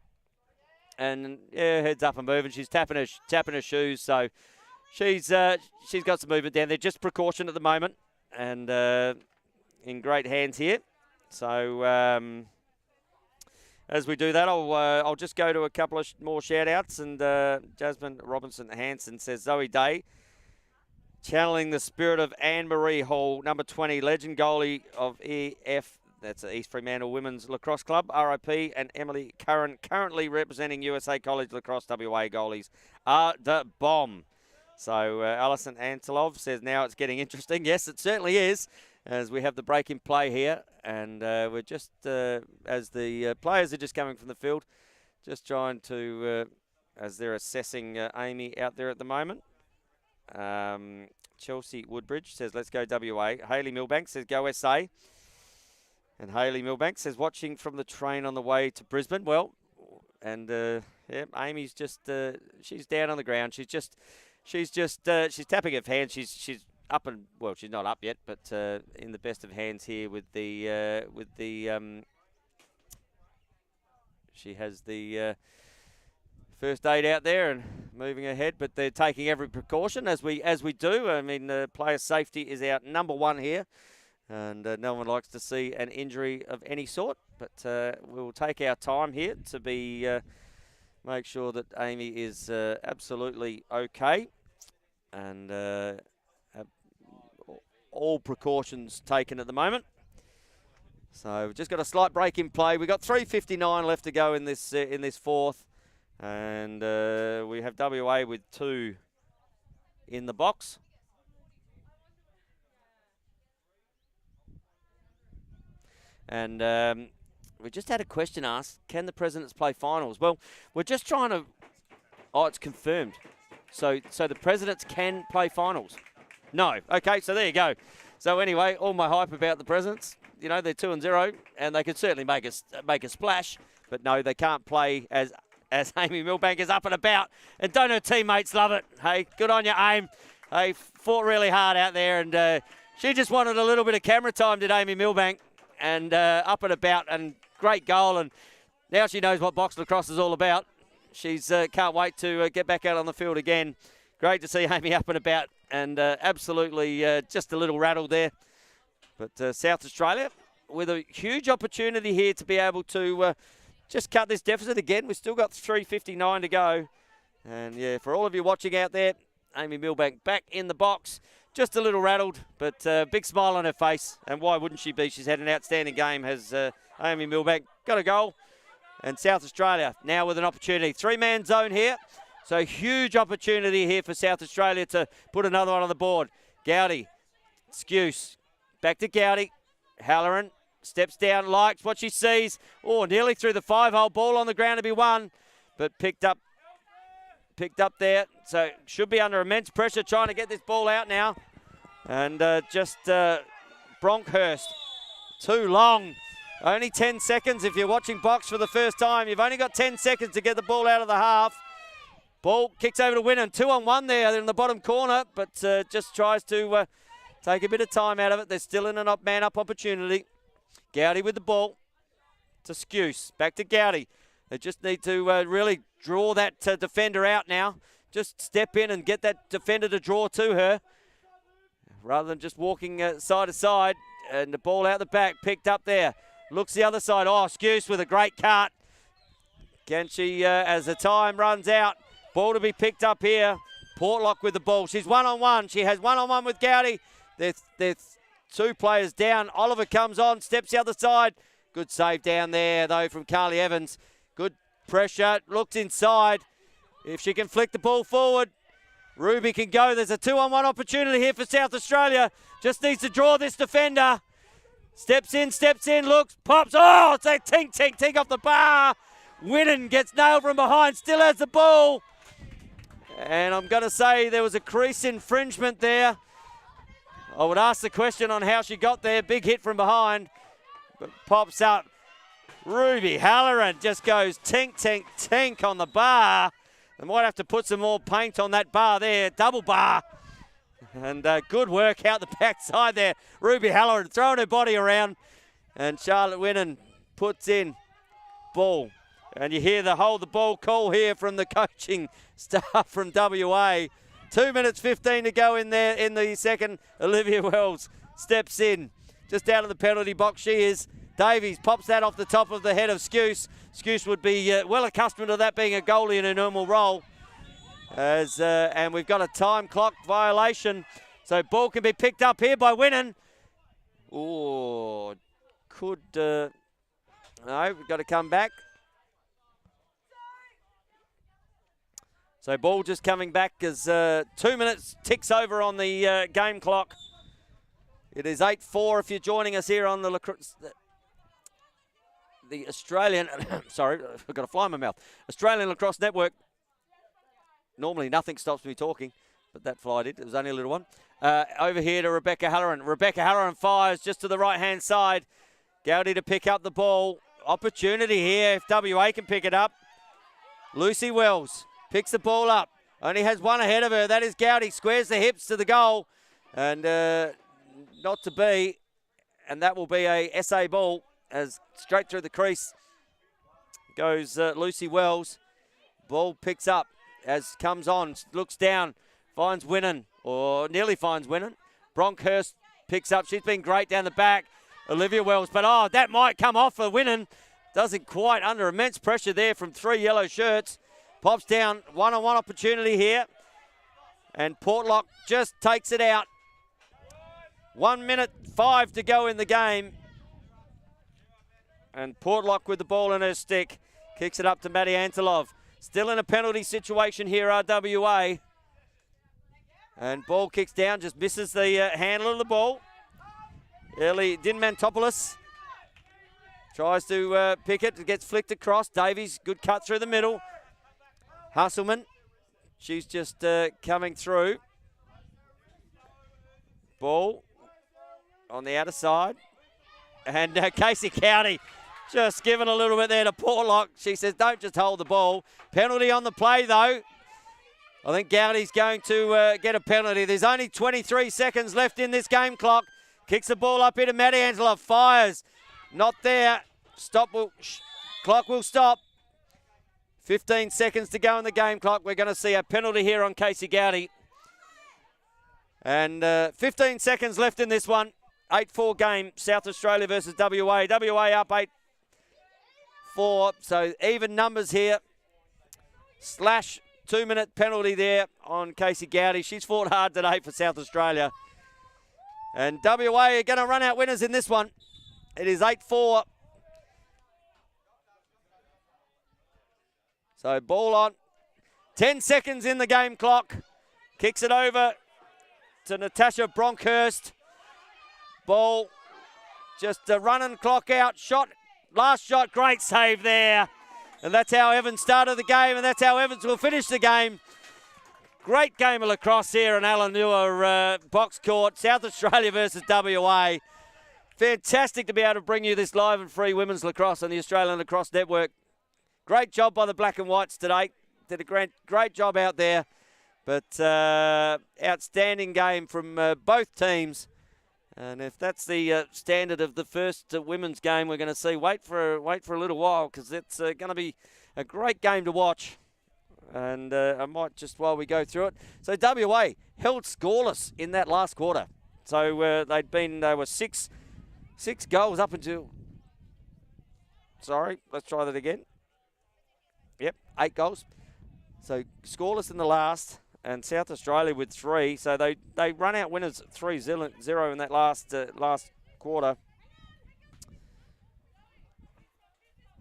And yeah, heads up and moving. She's tapping her shoes, so she's got some movement down there. Just precaution at the moment, and in great hands here. So as we do that, I'll just go to a couple of more shout-outs. And Jasmine Robinson-Hanson says, Zoe Day, channeling the spirit of Anne-Marie Hall, number 20, legend goalie of EF, that's the East Fremantle Women's Lacrosse Club, RIP, and Emily Curran, currently representing USA College Lacrosse WA goalies, are the bomb. So Alison Antilov says, now it's getting interesting. Yes, it certainly is, as we have the break in play here. And we're just, as the players are just coming from the field, just trying to, as they're assessing Amy out there at the moment. Chelsea Woodbridge says, let's go WA. Hayley Milbank says, go SA. And Hayley Milbank says, watching from the train on the way to Brisbane. Well, and yeah, Amy's just, she's down on the ground. She's tapping her hands. She's up and, well, she's not up yet, but in the best of hands here with the, she has the first aid out there and moving ahead, but they're taking every precaution as we do. I mean, player safety is our number one here, and no one likes to see an injury of any sort. But we'll take our time here to be make sure that Amy is absolutely okay, and all precautions taken at the moment. So we've just got a slight break in play. We've got 3:59 left to go in this fourth. And we have WA with 2 in the box. And we just had a question asked, can the Presidents play finals? Well, we're just trying to... Oh, it's confirmed. So the Presidents can play finals. No. Okay, so there you go. So anyway, all my hype about the Presidents, you know, they're 2-0, and they could certainly make a splash. But no, they can't play as Amy Milbank is up and about. And don't her teammates love it? Hey, good on you, Aim. Hey, fought really hard out there, and she just wanted a little bit of camera time, did Amy Milbank, and up and about, and great goal. And now she knows what box lacrosse is all about. She's can't wait to get back out on the field again. Great to see Amy up and about, and absolutely just a little rattled there. But South Australia with a huge opportunity here to be able to just cut this deficit again. We've still got 3:59 to go. And, yeah, for all of you watching out there, Amy Milbank back in the box. Just a little rattled, but big smile on her face. And why wouldn't she be? She's had an outstanding game, has Amy Milbank. Got a goal. And South Australia now with an opportunity. 3-man zone here. So huge opportunity here for South Australia to put another one on the board. Gowdy, Skuse, back to Gowdy. Halloran steps down, likes what she sees. Oh, nearly through the 5-hole, ball on the ground to be won, but picked up there. So should be under immense pressure trying to get this ball out now. And just Bronkhurst, too long. Only 10 seconds if you're watching box for the first time. You've only got 10 seconds to get the ball out of the half. Ball kicks over to Winnan. 2-on-1 there in the bottom corner, but just tries to take a bit of time out of it. They're still in a man-up opportunity. Gowdy with the ball to Skuse. Back to Gowdy. They just need to really draw that defender out now. Just step in and get that defender to draw to her rather than just walking side to side. And the ball out the back, picked up there. Looks the other side. Oh, Skuse with a great cut. Can she, as the time runs out, ball to be picked up here. Portlock with the ball. She's 1-on-1. She has 1-on-1 with Gowdy. They're 2 players down. Oliver comes on, steps the other side. Good save down there, though, from Carly Evans. Good pressure. Looks inside. If she can flick the ball forward, Ruby can go. There's a 2-on-1 opportunity here for South Australia. Just needs to draw this defender. Steps in, looks, pops. Oh, it's a tink off the bar. Winnan gets nailed from behind, still has the ball. And I'm going to say there was a crease infringement there. I would ask the question on how she got there. Big hit from behind, but pops up. Ruby Halloran just goes tink on the bar. They might have to put some more paint on that bar there. Double bar. And good work out the backside there. Ruby Halloran throwing her body around. And Charlotte Winnan puts in ball. And you hear the hold the ball call here from the coaching staff from WA. 2 minutes 15 to go in there in the second. Olivia Wells steps in. Just out of the penalty box she is. Davies pops that off the top of the head of Skuse. Skuse would be well accustomed to that being a goalie in a normal role. And we've got a time clock violation. So ball can be picked up here by Winnan. Oh, could... no, we've got to come back. So ball just coming back as 2 minutes ticks over on the game clock. It is 8-4 if you're joining us here on the Australian, sorry, I've got a fly in my mouth. Australian Lacrosse Network. Normally nothing stops me talking. but that fly did. It was only a little one. Over here to Rebecca Halloran. Rebecca Halloran fires just to the right-hand side. Gowdy to pick up the ball. Opportunity here if WA can pick it up. Lucy Wells picks the ball up. Only has one ahead of her. That is Gowdy. Squares the hips to the goal. And not to be. And that will be a SA ball as straight through the crease goes Lucy Wells. Ball picks up as comes on. Looks down. Finds Winnan, or nearly finds Winnan. Bronkhurst picks up. She's been great down the back. Olivia Wells, but that might come off for Winnan. Doesn't quite, under immense pressure there from 3 yellow shirts. Pops down, one-on-one opportunity here. And Portlock just takes it out. 1 minute 5 to go in the game. And Portlock with the ball in her stick. Kicks it up to Maddie Antilov. Still in a penalty situation here, RWA. And ball kicks down, just misses the handle of the ball. Early Dinmantopoulos tries to pick it. It gets flicked across. Davies, good cut through the middle. Hasselman, she's just coming through. Ball on the outer side. And Casey County just giving a little bit there to Portlock. She says, don't just hold the ball. Penalty on the play, though. I think Gowdy's going to get a penalty. There's only 23 seconds left in this game clock. Kicks the ball up here to Maddie Angela. Fires. Not there. Clock will stop. 15 seconds to go in the game clock. We're going to see a penalty here on Casey Gowdy. And 15 seconds left in this one. 8-4 game. South Australia versus WA. WA up 8-4. So even numbers here. Slash 2-minute penalty there on Casey Gowdy. She's fought hard today for South Australia. And WA are going to run out winners in this one. It is 8-4. So ball on. 10 seconds in the game clock. Kicks it over to Natasha Bronkhurst. Ball just a running clock out. Shot. Last shot. Great save there. And that's how Evans started the game, and that's how Evans will finish the game. Great game of lacrosse here in Lewer box court. South Australia versus WA. Fantastic to be able to bring you this live and free women's lacrosse on the Australian Lacrosse Network. Great job by the Black and Whites today. Did a great job out there. But outstanding game from both teams. And if that's the standard of the first women's game, we're going to see. Wait for a little while, because it's going to be a great game to watch. And I might just, while we go through it. So WA held scoreless in that last quarter. So they were six goals up until. Sorry, let's try that again. Yep, 8 goals. So scoreless in the last. And South Australia with 3, so they run out winners 3-0 in that last quarter.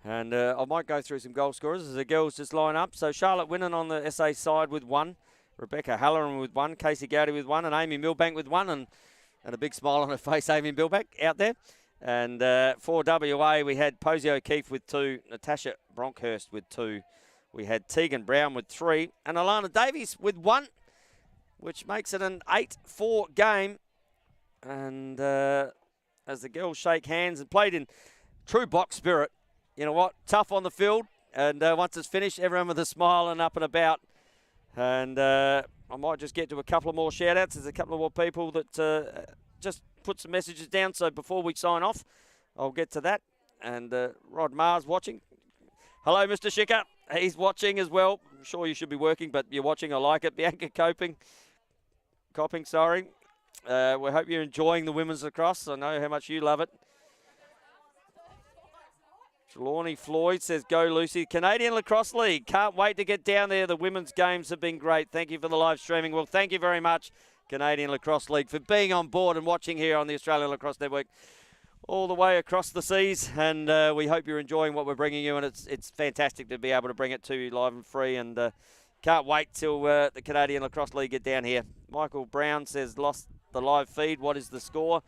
And I might go through some goal scorers as the girls just line up. So Charlotte Winnan on the SA side with 1, Rebecca Halloran with 1, Casey Gowdy with 1, and Amy Milbank with 1, and a big smile on her face, Amy Milbank out there. And for WA, we had Posey O'Keefe with 2, Natasha Bronkhurst with 2. We had Tegan Brown with 3 and Alana Davies with 1, which makes it an 8-4 game. And as the girls shake hands and played in true box spirit, you know what, tough on the field. And once it's finished, everyone with a smile and up and about. And I might just get to a couple of more shout-outs. There's a couple of more people that just put some messages down. So before we sign off, I'll get to that. And Rod Maher's watching. Hello, Mr. Schicker. He's watching as well. I'm sure you should be working, but you're watching. I like it. Bianca Copping, sorry. We hope you're enjoying the women's lacrosse. I know how much you love it. Trelawney Floyd says, go Lucy. Canadian Lacrosse League. Can't wait to get down there. The women's games have been great. Thank you for the live streaming. Well, thank you very much, Canadian Lacrosse League, for being on board and watching here on the Australian Lacrosse Network all the way across the seas. And we hope you're enjoying what we're bringing you. And it's fantastic to be able to bring it to you live and free. And can't wait till the Canadian Lacrosse League get down here. Michael Brown says, lost the live feed. What is the score?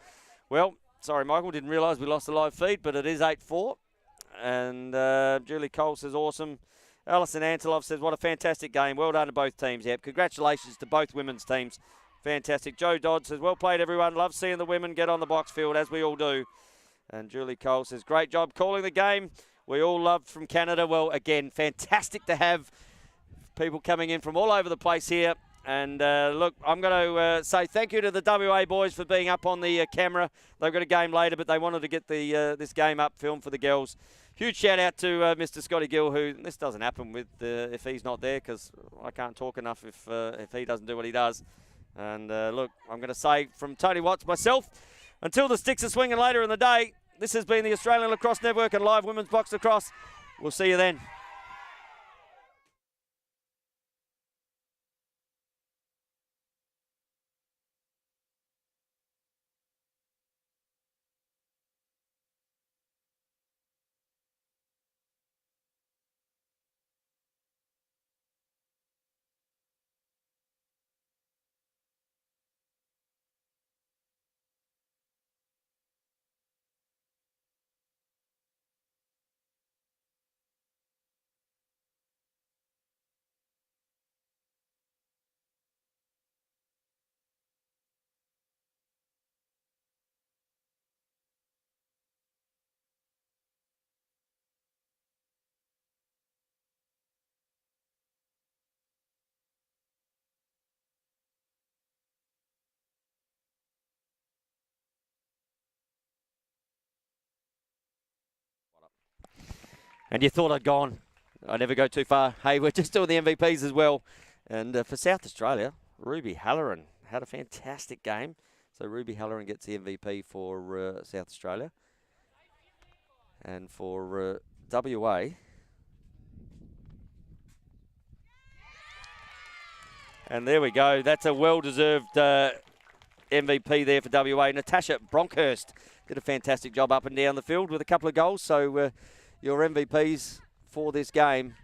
Well, sorry, Michael. Didn't realise we lost the live feed, but it is 8-4. And Julie Cole says, awesome. Alison Antelov says, what a fantastic game. Well done to both teams. Yep, congratulations to both women's teams. Fantastic. Joe Dodd says, well played, everyone. Love seeing the women get on the box field, as we all do. And Julie Cole says, great job calling the game. We all loved from Canada. Well, again, fantastic to have people coming in from all over the place here. And look, I'm going to say thank you to the WA boys for being up on the camera. They've got a game later, but they wanted to get the this game up, filmed for the girls. Huge shout out to Mr. Scotty Gill, who this doesn't happen with if he's not there, because I can't talk enough if he doesn't do what he does. And look, I'm going to say from Tony Watts, myself, until the sticks are swinging later in the day, this has been the Australian Lacrosse Network and Live Women's Box Lacrosse. We'll see you then. And you thought I'd gone. I never go too far. Hey, we're just doing the MVPs as well. And for South Australia, Ruby Halloran had a fantastic game. So Ruby Halloran gets the MVP for South Australia. And for WA, and there we go. That's a well-deserved MVP there for WA. Natasha Bronkhurst did a fantastic job up and down the field with a couple of goals. So your MVPs for this game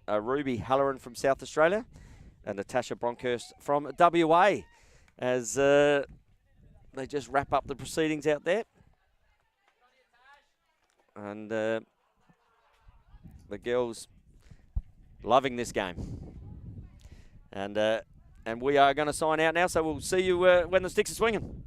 are Ruby Halloran from South Australia and Natasha Bronkhurst from WA, as they just wrap up the proceedings out there. And the girls loving this game. And we are going to sign out now, so we'll see you when the sticks are swinging.